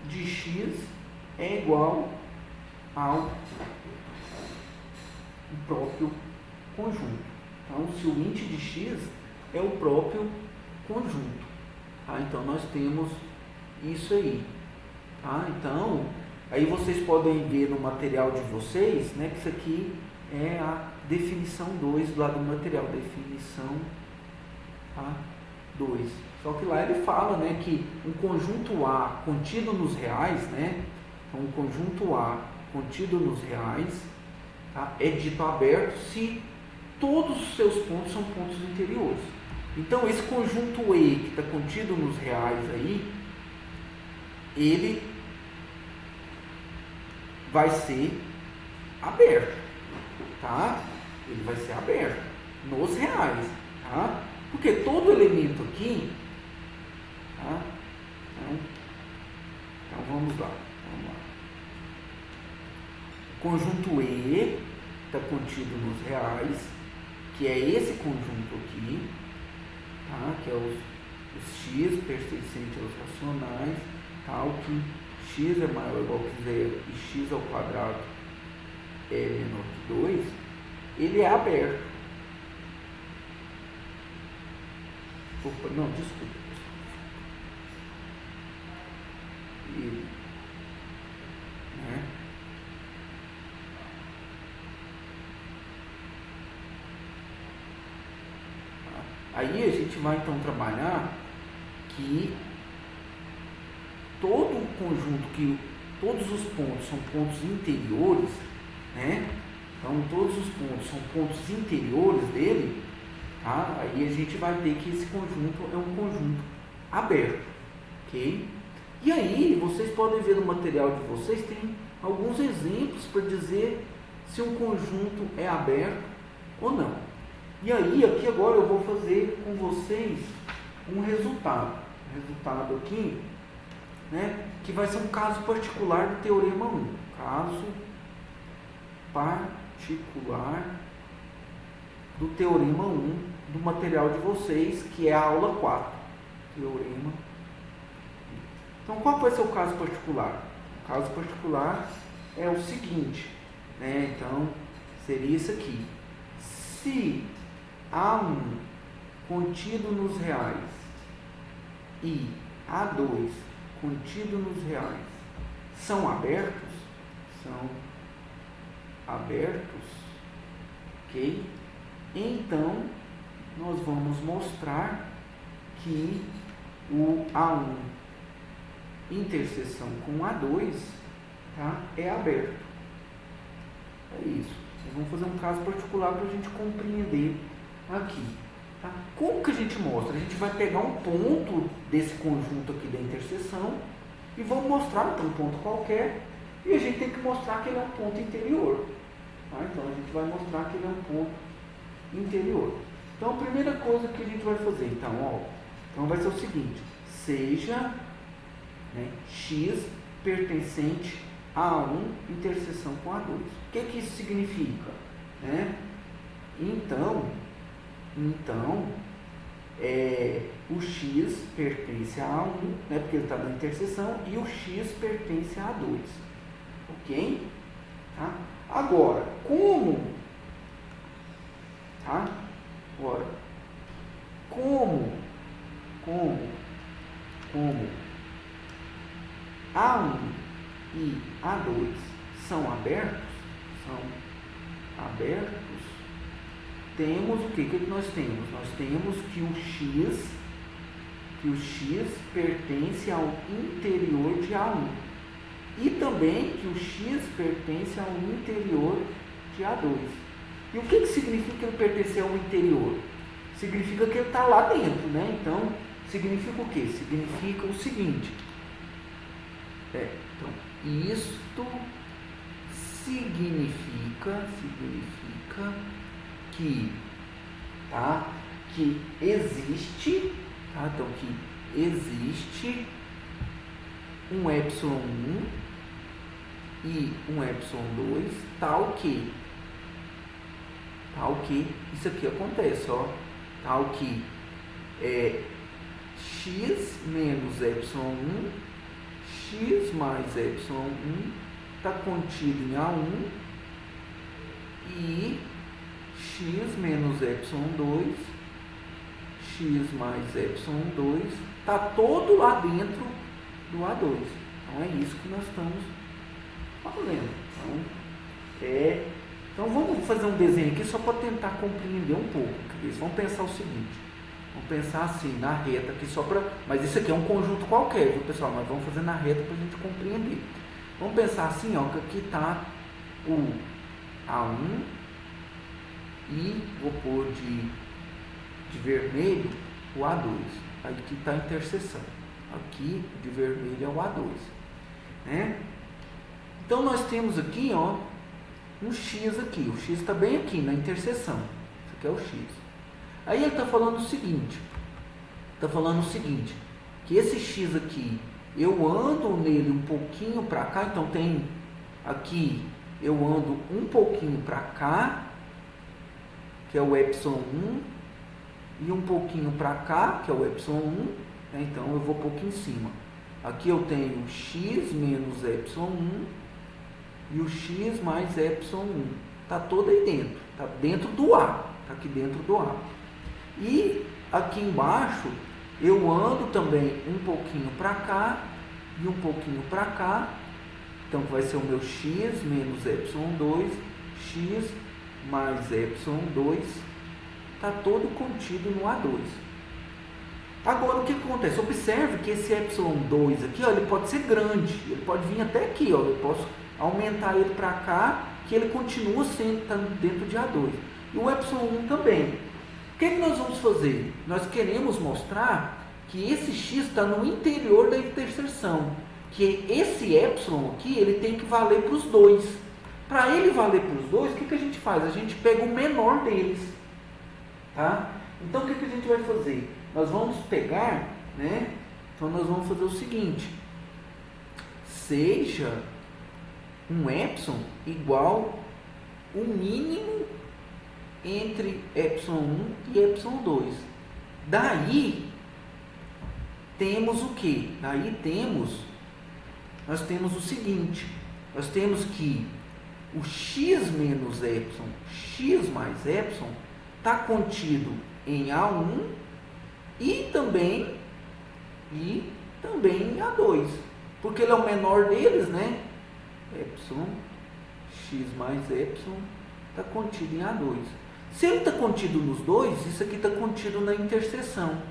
de x é igual ao próprio conjunto. Então, se o int de x é o próprio conjunto, tá? Então nós temos isso aí, tá? Então aí vocês podem ver no material de vocês, né, que isso aqui é a definição 2 do lado do material, definição, tá, 2. Só que lá ele fala, né, que um conjunto A contido nos reais, né, um conjunto A contido nos reais, tá, é dito aberto se todos os seus pontos são pontos interiores. Então esse conjunto E que está contido nos reais aí, ele vai ser aberto, tá? Ele vai ser aberto nos reais, tá? Porque todo elemento aqui, tá? Então vamos lá. O conjunto E está contido nos reais, que é esse conjunto aqui, tá? Que é os x pertencente aos racionais, tal que x é maior ou igual que zero e x ao quadrado é menor que 2, ele é aberto. Opa, não, desculpa. Ele, né? Aí a gente vai então trabalhar que todo o conjunto, que todos os pontos são pontos interiores, né? Então todos os pontos são pontos interiores dele, tá? Aí a gente vai ter que esse conjunto é um conjunto aberto, ok? E aí vocês podem ver no material de vocês, tem alguns exemplos para dizer se um conjunto é aberto ou não. E aí aqui agora eu vou fazer com vocês um resultado. Resultado aqui, né, que vai ser um caso particular do teorema 1. Caso particular do teorema 1 do material de vocês, que é a aula 4. Teorema. Então, qual vai ser o caso particular? O caso particular é o seguinte, né? Então, seria isso aqui. Se A1 contido nos reais e A2 contido nos reais são abertos, ok? Então, nós vamos mostrar que o A1 interseção com A2, tá, é aberto. É isso. Nós vamos fazer um caso particular para a gente compreender aqui. Tá? Como que a gente mostra? A gente vai pegar um ponto desse conjunto aqui da interseção e vamos mostrar, então, um ponto qualquer, e a gente tem que mostrar que ele é um ponto interior. Tá? Então, a gente vai mostrar que ele é um ponto interior. Então, a primeira coisa que a gente vai fazer, então vai ser o seguinte: seja, né, x pertencente a A1 interseção com A2. O que isso significa? Né? Então, o x pertence a A1, né, porque ele está na interseção, e o x pertence a A2. Ok? Tá? Agora, como A1 e A2 são abertos, temos o que? O que nós temos? Nós temos que o x pertence ao interior de A1 e também que o x pertence ao interior de A2. E o que significa ele pertencer ao interior? Significa que ele está lá dentro, né? Então, significa o quê? Significa o seguinte. Então, isto significa que, que existe, então, que existe um ε1 e um ε2, tal que isso aqui acontece, tal que x menos ε1, x mais ε1 está contido em A1 e x menos ε2, x mais ε2 está todo lá dentro do A2. Então é isso que nós estamos fazendo. Então vamos fazer um desenho aqui só para tentar compreender um pouco. Vamos pensar o seguinte. Vamos pensar assim, na reta aqui só para... Mas isso aqui é um conjunto qualquer, viu, pessoal? Mas vamos fazer na reta para a gente compreender. Vamos pensar assim, que aqui está o A1 e vou pôr de vermelho o A2. Aqui está a interseção. Aqui de vermelho é o A2. Né? Então nós temos aqui, um x aqui. O x está bem aqui na interseção. Isso aqui é o x. Aí ele está falando o seguinte, que esse x aqui, eu ando nele um pouquinho para cá, então tem aqui, eu ando um pouquinho para cá, que é o ε1, e um pouquinho para cá, que é o ε1, né? Então eu vou um pouquinho em cima. Aqui eu tenho x menos ε1 e o x mais ε1. Está todo aí dentro, está dentro do A, está aqui dentro do A. E aqui embaixo eu ando também um pouquinho para cá e um pouquinho para cá. Então vai ser o meu x menos ε2, x mais ε2, está todo contido no A2. Agora o que acontece? Observe que esse ε2 aqui, ele pode ser grande, ele pode vir até aqui, eu posso aumentar ele para cá, que ele continua sendo dentro de A2. E o ε1 também. O que nós vamos fazer? Nós queremos mostrar que esse x está no interior da interseção, que esse ε aqui, ele tem que valer para os dois. Para ele valer para os dois, o que a gente faz? A gente pega o menor deles. Tá? Então, o que a gente vai fazer? Nós vamos pegar, né? Então, nós vamos fazer o seguinte. Seja um ε igual o mínimo entre ε1 e ε2. Daí, temos o quê? Nós temos o seguinte. Nós temos que o x menos ε, x mais ε, está contido em A1 e também em A2. Porque ele é o menor deles, né? X mais ε está contido em A2. Se ele está contido nos dois, isso aqui está contido na interseção.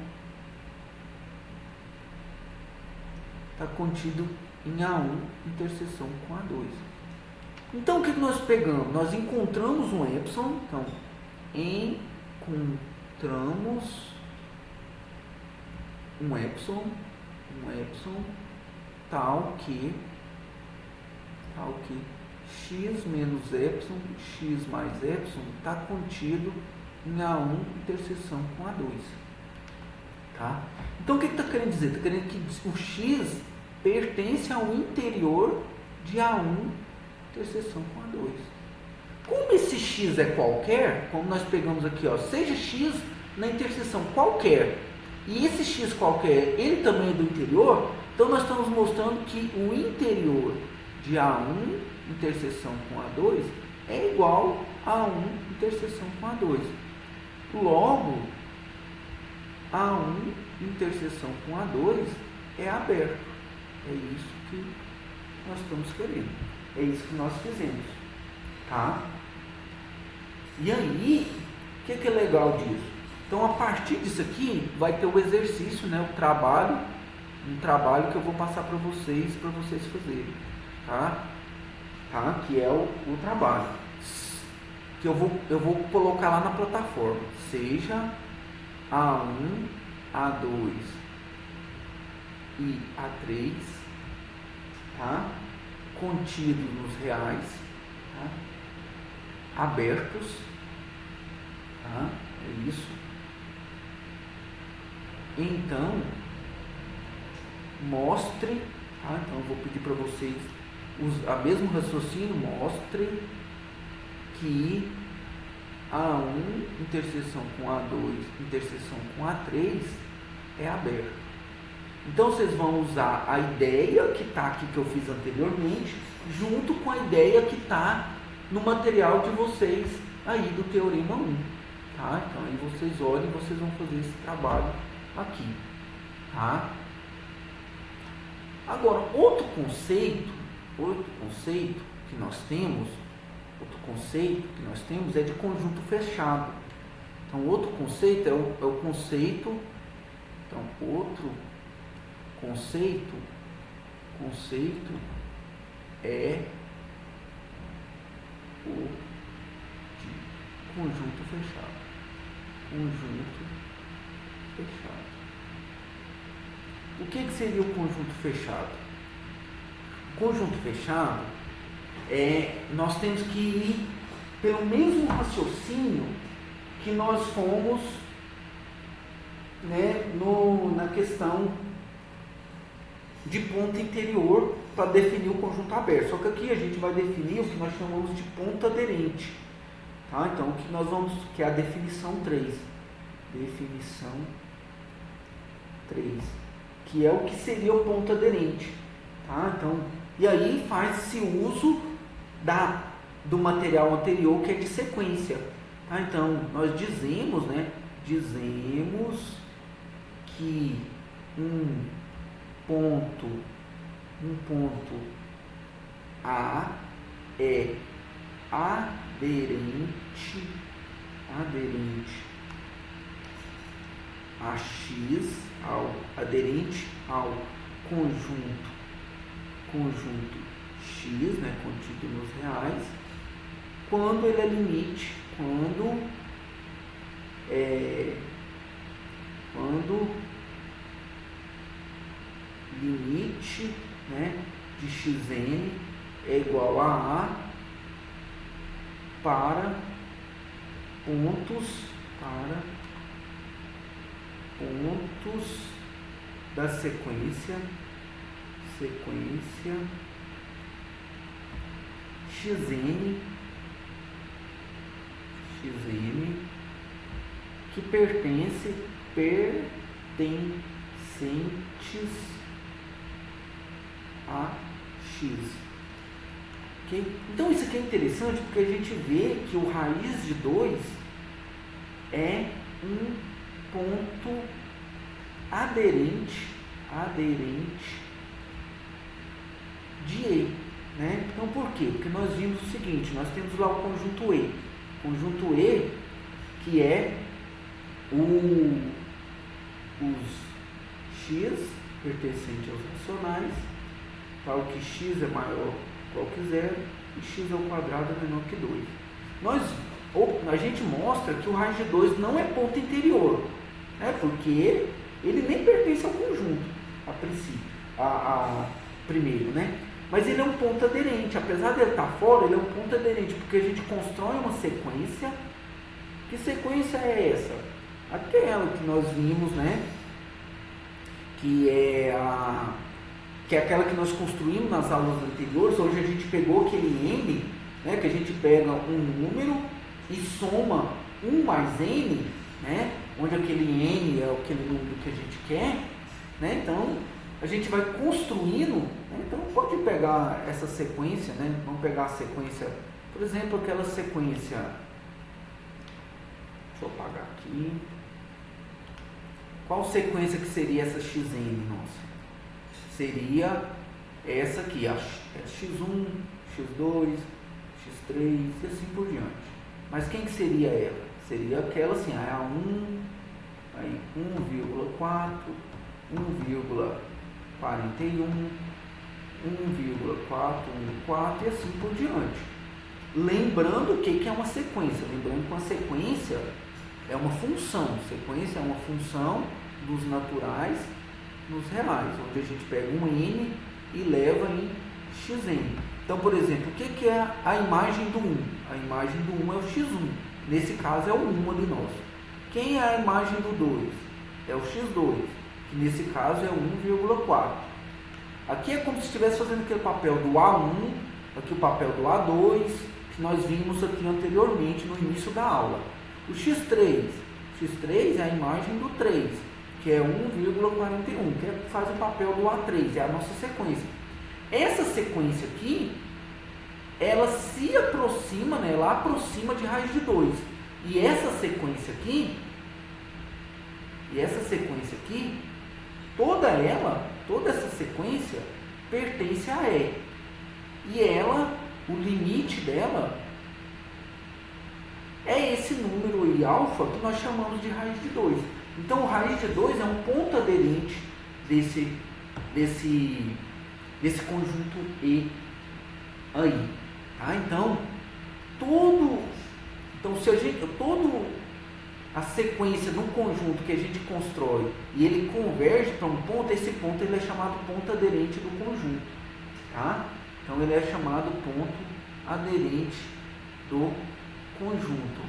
Está contido em A1, interseção com A2. Então, o que nós pegamos? Nós encontramos um ε, então, encontramos um ε tal que x menos ε, x mais ε está contido em A1 interseção com A2. Tá? Então o que está querendo dizer? Está querendo que o x pertence ao interior de A1 interseção com A2. Como esse x é qualquer, como nós pegamos aqui, ó, seja x na interseção qualquer, e esse x qualquer, ele também é do interior, então nós estamos mostrando que o interior de A1 interseção com A2 é igual a A1 interseção com A2. Logo, A1 interseção com A2 é aberto. É isso que nós estamos querendo. É isso que nós fizemos. Tá? E aí, o que é legal disso? Então, a partir disso aqui, vai ter o exercício, né, o trabalho, um trabalho que eu vou passar para vocês fazerem. Tá? Tá? Que é o trabalho. Que eu vou colocar lá na plataforma. Seja A1, A2 e A3, tá? Contidos nos reais, tá? Abertos, tá? É isso. Então, mostre, tá? Então eu vou pedir para vocês a mesmo raciocínio, mostre que A1 interseção com A2 interseção com A3 é aberto. Então vocês vão usar a ideia que está aqui, que eu fiz anteriormente, junto com a ideia que está no material de vocês aí do Teorema 1. Tá? Então aí vocês olhem e vocês vão fazer esse trabalho aqui. Tá? Agora, outro conceito que nós temos é de conjunto fechado. Então, outro conceito é o conceito. Então, outro conceito é o de conjunto fechado. Conjunto fechado. O que seria o conjunto fechado? O conjunto fechado nós temos que ir pelo mesmo raciocínio que nós fomos, né, na questão de ponta interior para definir o conjunto aberto. Só que aqui a gente vai definir o que nós chamamos de ponta aderente. Tá? Então, que é a definição 3. Definição 3. Que é o que seria o ponto aderente. Tá? Então, e aí faz-se uso do material anterior, que é de sequência. Tá? Então, nós dizemos, né? Dizemos que um ponto A é aderente a X, aderente ao conjunto X, né, contido nos reais, quando ele é limite, quando limite, né, de xn é igual a A para pontos da sequência xn que pertencentes a x. Okay? Então isso aqui é interessante porque a gente vê que o raiz de 2 é um ponto aderente de E. Né? Então por quê? Porque nós vimos o seguinte, nós temos lá o conjunto E. Conjunto E, que é os x pertencentes aos racionais, tal que x é maior ou igual que 0 e x ao quadrado é menor que 2. A gente mostra que o raiz de 2 não é ponto interior, né? Porque ele nem pertence ao conjunto, a princípio, primeiro, né? Mas ele é um ponto aderente, apesar de ele estar fora, ele é um ponto aderente, porque a gente constrói uma sequência Que sequência é essa? Aquela que nós vimos, né? Que é aquela que nós construímos nas aulas anteriores. Hoje a gente pegou aquele n, né? Que a gente pega um número e soma 1 mais n, né? Onde aquele n é aquele número que a gente quer, né? Então a gente vai construindo, né? Então pode pegar essa sequência, né? Vamos pegar a sequência, por exemplo, aquela sequência, deixa eu apagar aqui. Qual sequência que seria essa xn nossa? Seria essa aqui, a x1, x2, x3 e assim por diante. Mas quem que seria ela? Seria aquela assim, a 1, aí 1,4, 1,41, 1,414 e assim por diante. Lembrando o que é uma sequência. Lembrando que uma sequência é uma função. Sequência é uma função dos naturais nos reais, onde a gente pega um n e leva em xn. Então, por exemplo, o que é a imagem do 1? A imagem do 1 é o x1. Nesse caso é o 1 ali nosso. Quem é a imagem do 2? É o x2, que nesse caso é 1,4. Aqui é como se estivesse fazendo aquele papel do A1, aqui o papel do A2, que nós vimos aqui anteriormente no início da aula. O x3 é a imagem do 3, que é 1,41, que faz o papel do A3, é a nossa sequência. Essa sequência aqui, ela se aproxima, né, ela aproxima de raiz de 2. E essa sequência aqui, toda essa sequência pertence a E. E ela, o limite dela é esse número aí, alfa, que nós chamamos de raiz de 2. Então, o raiz de 2 é um ponto aderente desse conjunto E aí. Tá? Então, a sequência no conjunto que a gente constrói e ele converge para um ponto, esse ponto ele é chamado ponto aderente do conjunto. Tá? Então, ele é chamado ponto aderente do conjunto.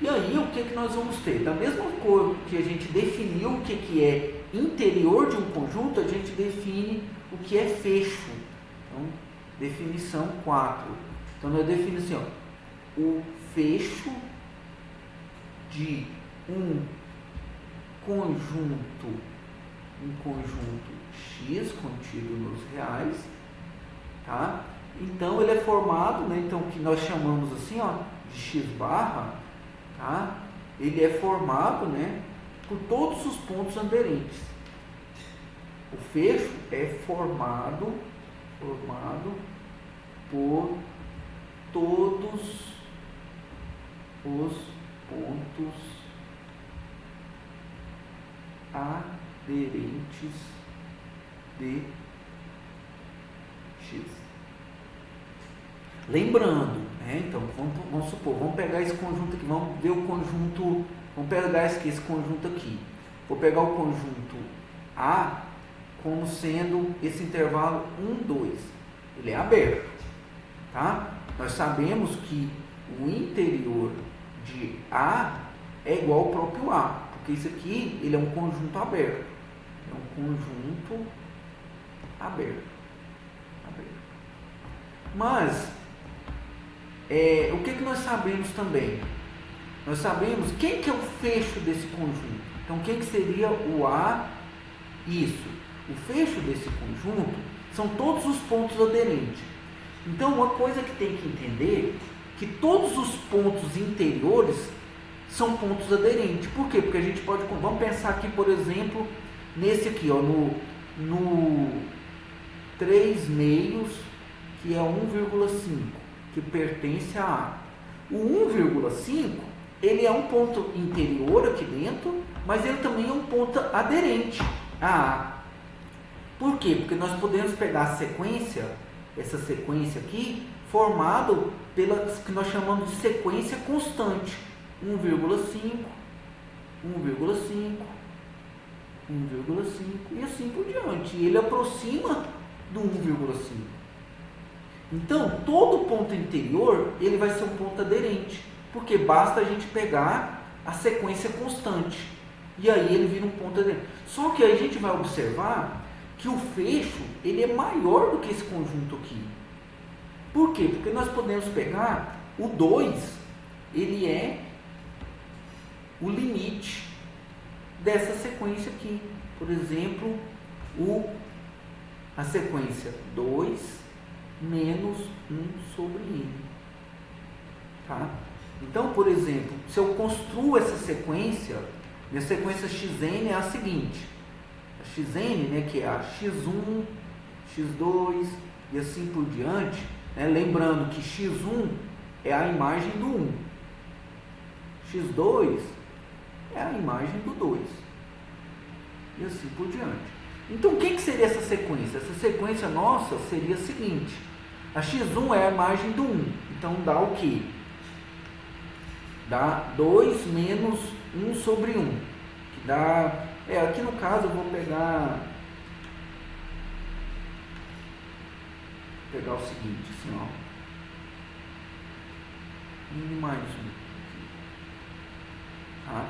E aí, o que nós vamos ter? Da mesma forma que a gente definiu o que é interior de um conjunto, a gente define o que é fecho. Então, definição 4. Então, nós definimos assim, ó, o fecho de um conjunto X contido nos reais, tá? Então, ele é formado, né, então, que nós chamamos assim, ó, de X barra, tá? Ele é formado, né, por todos os pontos aderentes. O fecho é formado por todos os pontos aderentes de X. Lembrando, né? Então, vamos supor, vamos pegar esse conjunto aqui, vamos ver o conjunto, vamos pegar esse conjunto aqui. Vou pegar o conjunto A como sendo esse intervalo 1, 2. Ele é aberto, tá? Nós sabemos que o interior de A é igual ao próprio A, porque isso aqui ele é um conjunto aberto. É um conjunto aberto. Mas o que nós sabemos também? Nós sabemos quem que é o fecho desse conjunto. Então, quem que seria o A? Isso. O fecho desse conjunto são todos os pontos aderentes. Então, uma coisa que tem que entender que todos os pontos interiores são pontos aderentes. Por quê? Porque a gente pode... Vamos pensar aqui, por exemplo, nesse aqui, ó, no 3 meios, que é 1,5, que pertence a A. O 1,5, ele é um ponto interior aqui dentro, mas ele também é um ponto aderente a A. Por quê? Porque nós podemos pegar a sequência, essa sequência aqui, formado pela que nós chamamos de sequência constante. 1,5, 1,5, 1,5 e assim por diante. E ele aproxima do 1,5. Então, todo ponto interior, ele vai ser um ponto aderente. porque basta a gente pegar a sequência constante. E aí ele vira um ponto aderente. Só que aí a gente vai observar que o fecho ele é maior do que esse conjunto aqui. Por quê? Porque nós podemos pegar o 2, ele é o limite dessa sequência aqui. Por exemplo, a sequência 2 menos 1 sobre n. Tá? Então, por exemplo, se eu construo essa sequência, minha sequência xn é a seguinte. A xn, né, que é a x1, x2 e assim por diante, né, lembrando que x1 é a imagem do 1. x2 é a imagem do 2. E assim por diante. Então, o que seria essa sequência? Essa sequência nossa seria a seguinte. A x1 é a imagem do 1. Então, dá o quê? Dá 2 menos 1 sobre 1. Que dá... aqui no caso eu vou pegar o seguinte, assim, ó. N mais 1. Tá?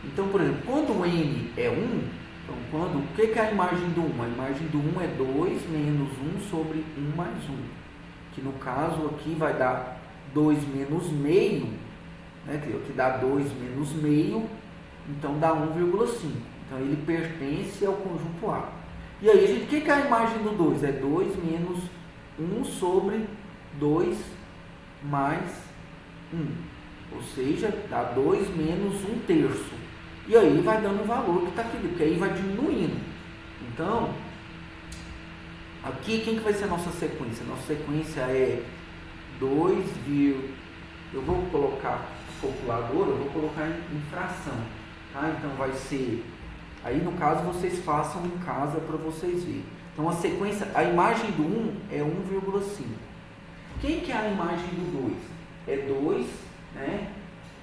Então, por exemplo, quando o n é 1, então, o que é a imagem do 1? A imagem do 1 é 2 menos 1 sobre 1 mais 1. Que no caso aqui vai dar 2 menos meio, né, que dá 2 menos meio, então dá 1,5. Então ele pertence ao conjunto A. E aí, gente, o que é a imagem do 2? É 2 menos 1 sobre 2 mais 1. Ou seja, dá 2 menos 1 terço. E aí vai dando o valor que está aqui, porque aí vai diminuindo. Então, aqui quem que vai ser a nossa sequência? Nossa sequência é 2, eu vou colocar calculadora, eu vou colocar em fração. Tá? Então vai ser, aí no caso vocês façam em casa para vocês verem. Então a sequência, a imagem do 1 é 1,5. Quem que é a imagem do 2? É 2, né?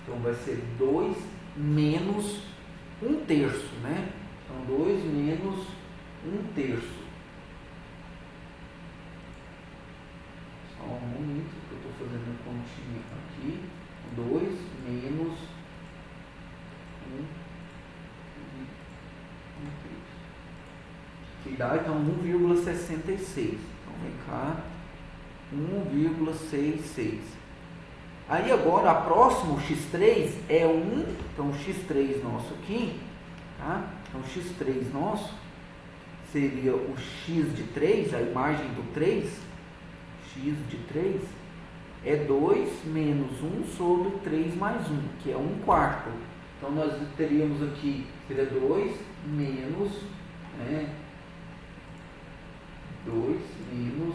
Então vai ser 2 menos 1 terço, né? Então 2 menos 1 terço. Só um momento que eu estou fazendo a continha aqui. 2 menos 1 terço. Que dá então 1,66. Então vem cá. 1,66. Aí agora a próxima, o x3 é 1, então o x3 nosso aqui, tá? Então o x3 nosso seria o x de 3, a imagem do 3, x de 3 é 2 menos 1 sobre 3 mais 1, que é 1/4. Então nós teríamos aqui, seria 2 menos, né, 2 menos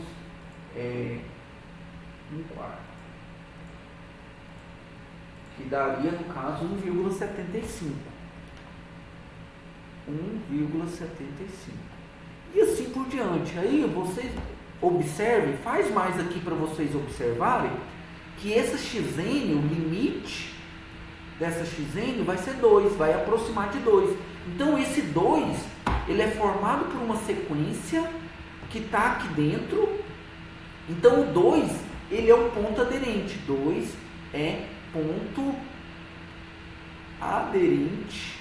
1/4. Que daria, no caso, 1,75. 1,75. E assim por diante. Aí vocês observem, faz mais aqui para vocês observarem, que essa xn, o limite dessa xn vai ser 2, vai aproximar de 2. Então esse 2, ele é formado por uma sequência que está aqui dentro. Então o 2, ele é um ponto aderente. 2 é ponto aderente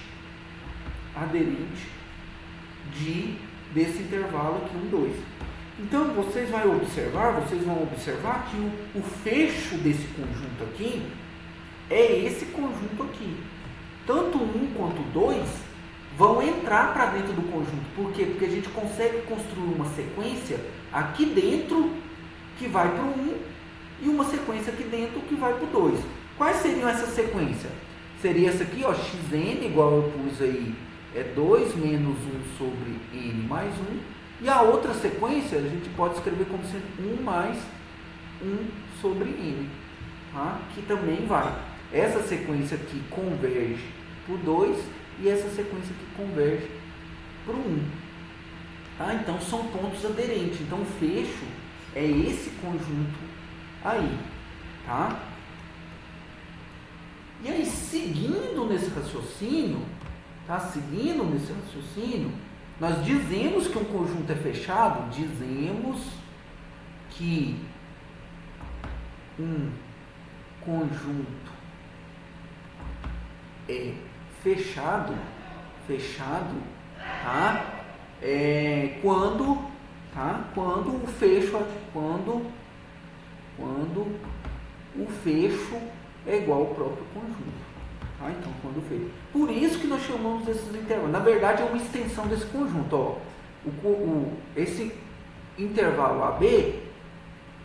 desse intervalo aqui, 1, 2. Então vocês vão observar que o fecho desse conjunto aqui é esse conjunto aqui. Tanto 1 quanto 2 vão entrar para dentro do conjunto. Por quê? Porque a gente consegue construir uma sequência aqui dentro que vai para o 1 e uma sequência aqui dentro que vai para o 2. Quais seriam essas sequências? Seria essa aqui, ó, xn, igual eu pus aí, é 2 menos 1 sobre n mais 1. E a outra sequência, a gente pode escrever como sendo 1 mais 1 sobre n. Tá? Que também vai. Essa sequência aqui converge para o 2 e essa sequência aqui converge para o 1. Tá? Então, são pontos aderentes. Então, o fecho é esse conjunto aí. Tá? E aí, seguindo nesse raciocínio, nós dizemos que um conjunto é fechado, dizemos que um conjunto é fechado, tá? Quando o fecho é igual ao próprio conjunto. Tá? Então, quando o fecho. Por isso que nós chamamos desses intervalos. Na verdade, é uma extensão desse conjunto. Ó. Esse intervalo AB,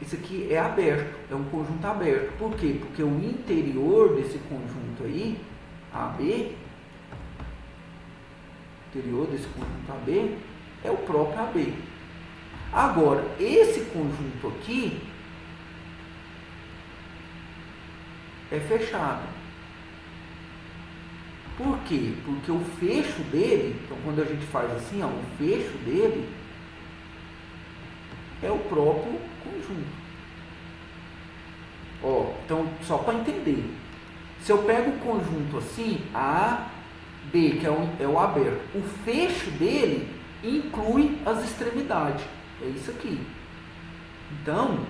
esse aqui é aberto, é um conjunto aberto. Por quê? Porque o interior desse conjunto aí, AB, interior desse conjunto AB, é o próprio AB. Agora, esse conjunto aqui é fechado. Por quê? Porque o fecho dele, então quando a gente faz assim, ó, o fecho dele é o próprio conjunto. Ó, então, só para entender, se eu pego o conjunto assim, A, B, que é o aberto, o fecho dele inclui as extremidades. É isso aqui. Então,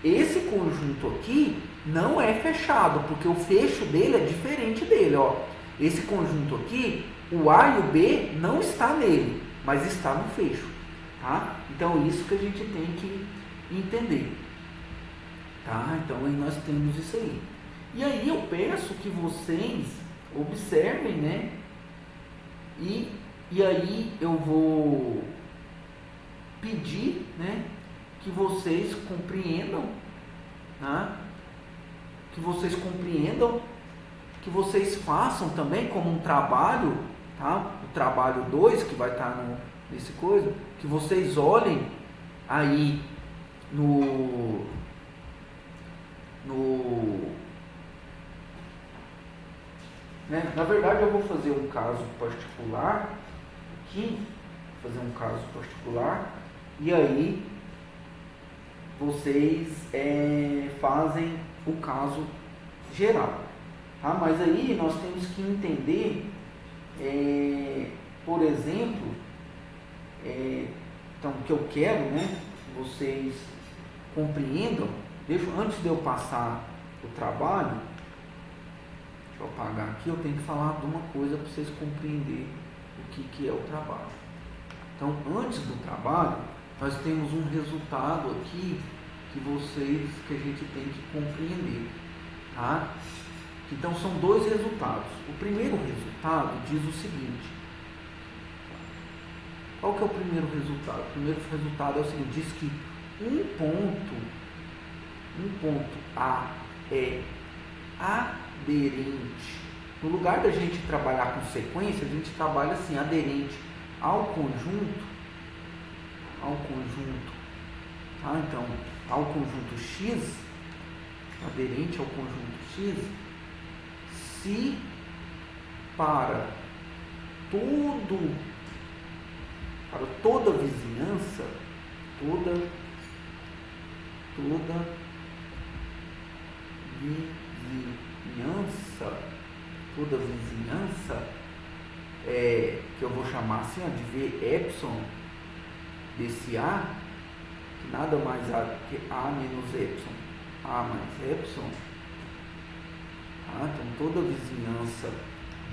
esse conjunto aqui não é fechado, porque o fecho dele é diferente dele. Ó. Esse conjunto aqui, o A e o B não está nele, mas está no fecho. Tá? Então, é isso que a gente tem que entender. Tá? Então, aí nós temos isso aí. E aí eu peço que vocês observem, né? E aí eu vou pedir, né, que vocês compreendam, né, que vocês façam também como um trabalho, tá? O trabalho 2 que vai estar nesse coisa, que vocês olhem aí né? Na verdade, eu vou fazer um caso particular aqui, e aí vocês fazem o caso geral. Tá? Mas aí nós temos que entender, por exemplo, então, o que eu quero, né, que vocês compreendam. Antes de eu passar o trabalho, deixa eu apagar aqui, eu tenho que falar de uma coisa para vocês compreenderem o que é o trabalho. Então, antes do trabalho, nós temos um resultado aqui que a gente tem que compreender. Tá? Então, são dois resultados. O primeiro resultado diz o seguinte. Qual que é o primeiro resultado? O primeiro resultado é o seguinte, diz que um ponto A é aderente. No lugar da gente trabalhar com sequência, a gente trabalha assim, aderente ao conjunto, tá? Então, ao conjunto X, aderente ao conjunto X, se para toda vizinhança, toda vizinhança, que eu vou chamar assim, ó, de V epsilon desse A, que nada mais é que A menos epsilon, A mais epsilon, tá? Então toda vizinhança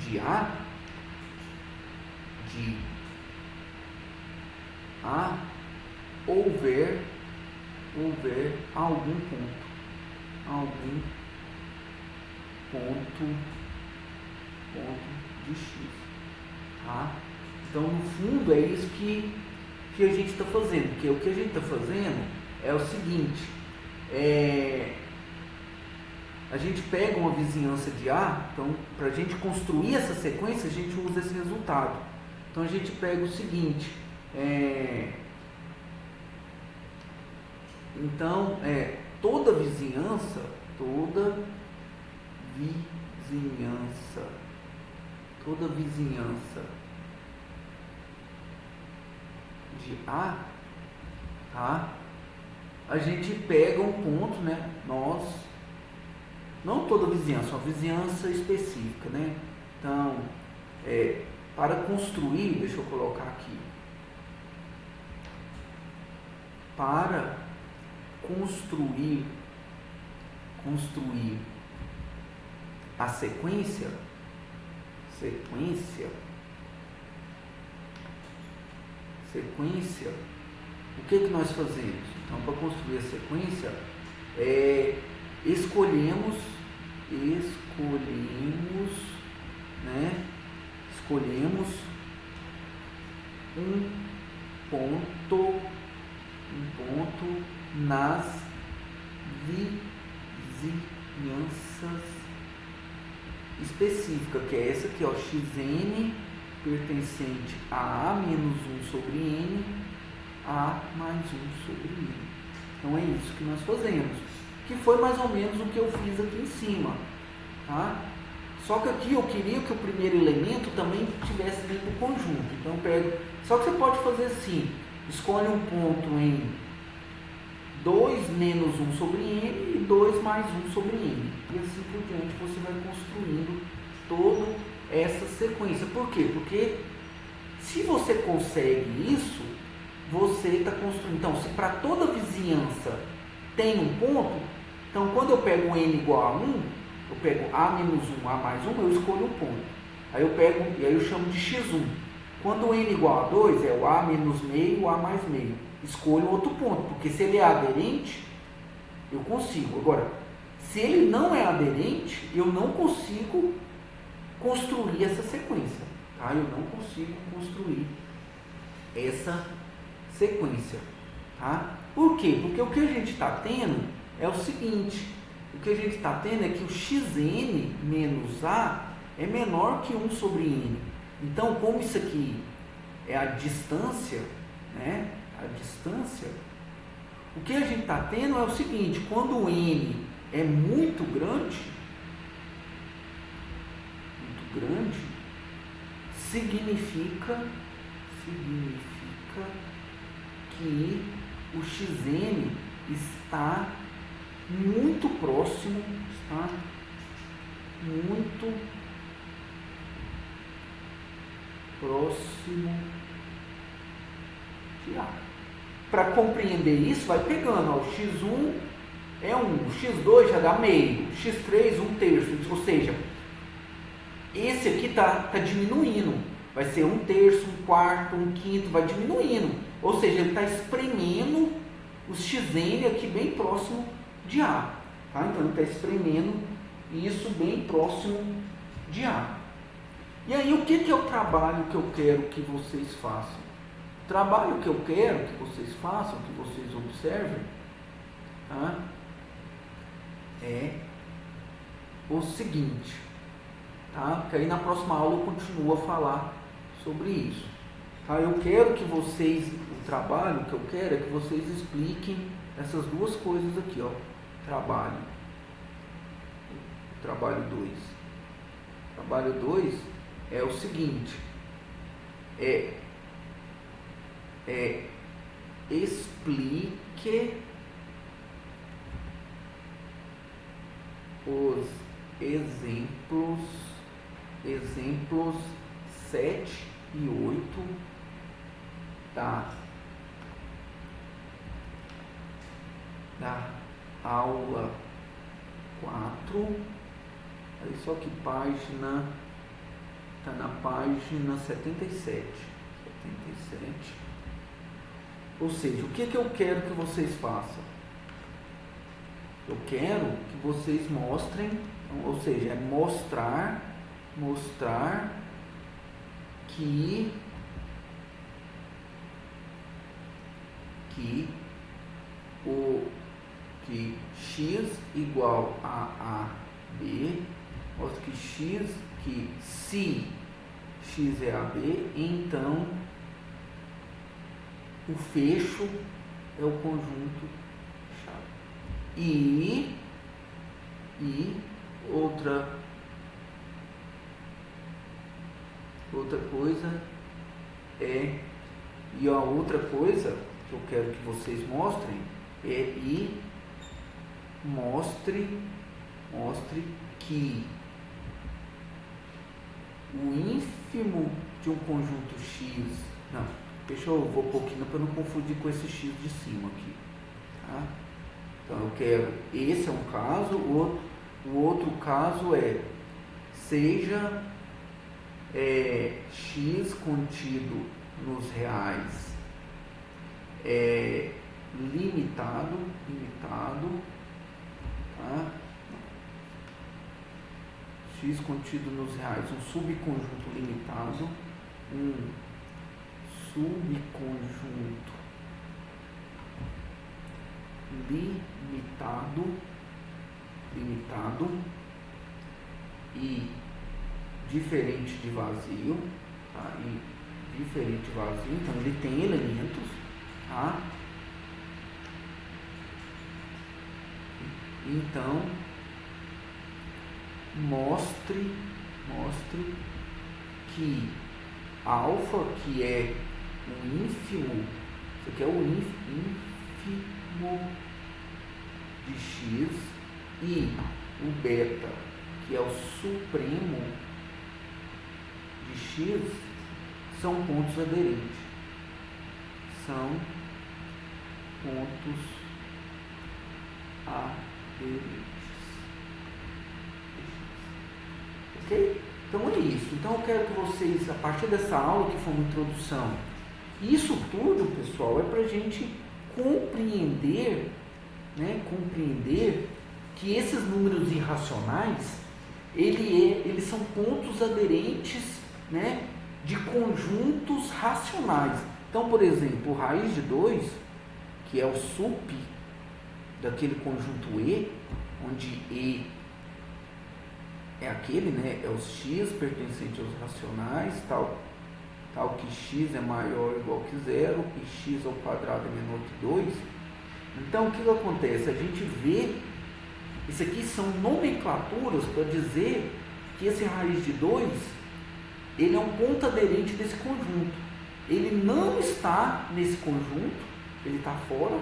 de A, houver algum ponto de X, tá? Então, no fundo, é isso que a gente está fazendo, porque o que a gente está fazendo é o seguinte, a gente pega uma vizinhança de A, então, para a gente construir essa sequência, a gente usa esse resultado. Então, a gente pega o seguinte, então, toda vizinhança de A, tá? A gente pega um ponto, né? Não toda vizinhança, uma vizinhança específica, né? Então, para construir, deixa eu colocar aqui, para construir a sequência, o que nós fazemos? Então, para construir a sequência, escolhemos um ponto nas vizinhanças específicas, que é essa aqui, ó, xn pertencente a menos 1 sobre n, a mais 1 sobre n. Então é isso que nós fazemos, que foi mais ou menos o que eu fiz aqui em cima, tá? Só que aqui eu queria que o primeiro elemento também estivesse dentro do conjunto. Então eu pego, só que você pode fazer assim, escolhe um ponto em 2 menos 1 sobre n e 2 mais 1 sobre n. E assim por diante você vai construindo toda essa sequência. Por quê? Porque se você consegue isso, você está construindo. Então, se para toda vizinhança tem um ponto, então quando eu pego n igual a 1, eu pego a menos 1, a mais 1, eu escolho um ponto. Aí eu pego, e aí eu chamo de x1. Quando n igual a 2, é o a menos meio, o a mais meio. Escolho outro ponto, porque se ele é aderente, eu consigo. Agora, se ele não é aderente, eu não consigo construir essa sequência. Tá? Eu não consigo construir essa sequência. Tá? Por quê? Porque o que a gente está tendo é o seguinte, o que a gente está tendo é que o xn menos a é menor que 1 sobre n. Então, como isso aqui é a distância, né? A distância, o que a gente está tendo é o seguinte, quando o n é muito grande, significa que o xn está muito próximo, de A. Para compreender isso, vai pegando, ó, o x1 é 1, o x2 já dá meio, o x3 1 terço, ou seja, esse aqui tá diminuindo, vai ser 1 terço, 1 quarto, 1 quinto, vai diminuindo, ou seja, ele está espremendo os xn aqui bem próximo de A, tá? Então ele está espremendo isso bem próximo de A. E aí o que é o trabalho que eu quero que vocês façam? O trabalho que eu quero que vocês façam, que vocês observem, tá? É o seguinte, tá? Porque aí na próxima aula eu continuo a falar sobre isso, tá? Eu quero que vocês, o trabalho que eu quero é que vocês expliquem essas duas coisas aqui, ó. Trabalho 2. Trabalho 2 é o seguinte, explique os exemplos 7 e 8 da aula 4. Aí só que página, está na página 77. Ou seja, o que eu quero que vocês façam? Eu quero que vocês mostrem, ou seja, mostrar que x igual a b, mostra que se x é AB, então o fecho é o conjunto chave. E outra coisa é, e a outra coisa que eu quero que vocês mostrem é mostre que o ínfimo de um conjunto X, não, vou pôr aqui para não confundir com esse X de cima aqui, tá? Então eu quero, esse é um caso, o outro caso é seja x contido nos reais limitado, tá? X contido nos reais, um subconjunto limitado, limitado e diferente de vazio, tá? E diferente de vazio, então ele tem elementos, tá? Então mostre que alfa, que é o ínfimo, isso aqui é o ínfimo de x, e o beta, que é o supremo de x, são pontos aderentes. São pontos aderentes. Ok? Então é isso. Então eu quero que vocês, a partir dessa aula, que foi uma introdução, isso tudo, pessoal, é para a gente compreender, né, que esses números irracionais, eles são pontos aderentes, né, de conjuntos racionais. Então, por exemplo, raiz de 2, que é o sup daquele conjunto E, onde E é aquele, né, é os x pertencente aos racionais, tal que x é maior ou igual que 0 e x ao quadrado é menor que 2. Então, o que acontece? A gente vê, isso aqui são nomenclaturas para dizer que esse raiz de 2, ele é um ponto aderente desse conjunto. Ele não está nesse conjunto, ele está fora.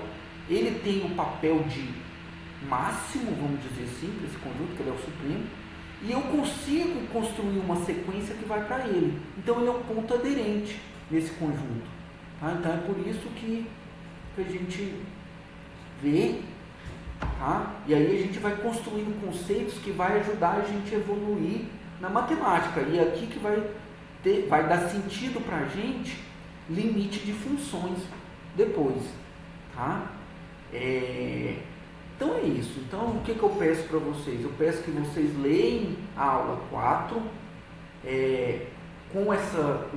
Ele tem o papel de máximo, vamos dizer assim, para esse conjunto, que ele é o supremo. E eu consigo construir uma sequência que vai para ele. Então ele é um ponto aderente nesse conjunto. Tá? Então é por isso que a gente vê, tá? E aí a gente vai construindo conceitos que vai ajudar a gente a evoluir na matemática. E é aqui que vai dar sentido para a gente limite de funções depois. Tá? Então é isso. Então o que eu peço para vocês? Eu peço que vocês leem a aula 4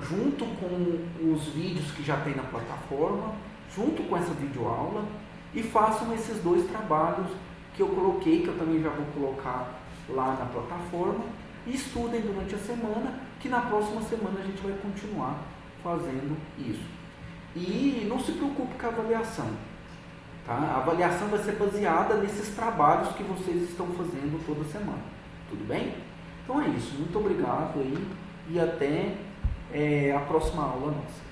junto com os vídeos que já tem na plataforma, junto com essa videoaula, e façam esses 2 trabalhos que eu coloquei, que eu também já vou colocar lá na plataforma, e estudem durante a semana, que na próxima semana a gente vai continuar fazendo isso. E não se preocupe com a avaliação. Tá? A avaliação vai ser baseada nesses trabalhos que vocês estão fazendo toda semana. Tudo bem? Então é isso. Muito obrigado aí e até a próxima aula nossa.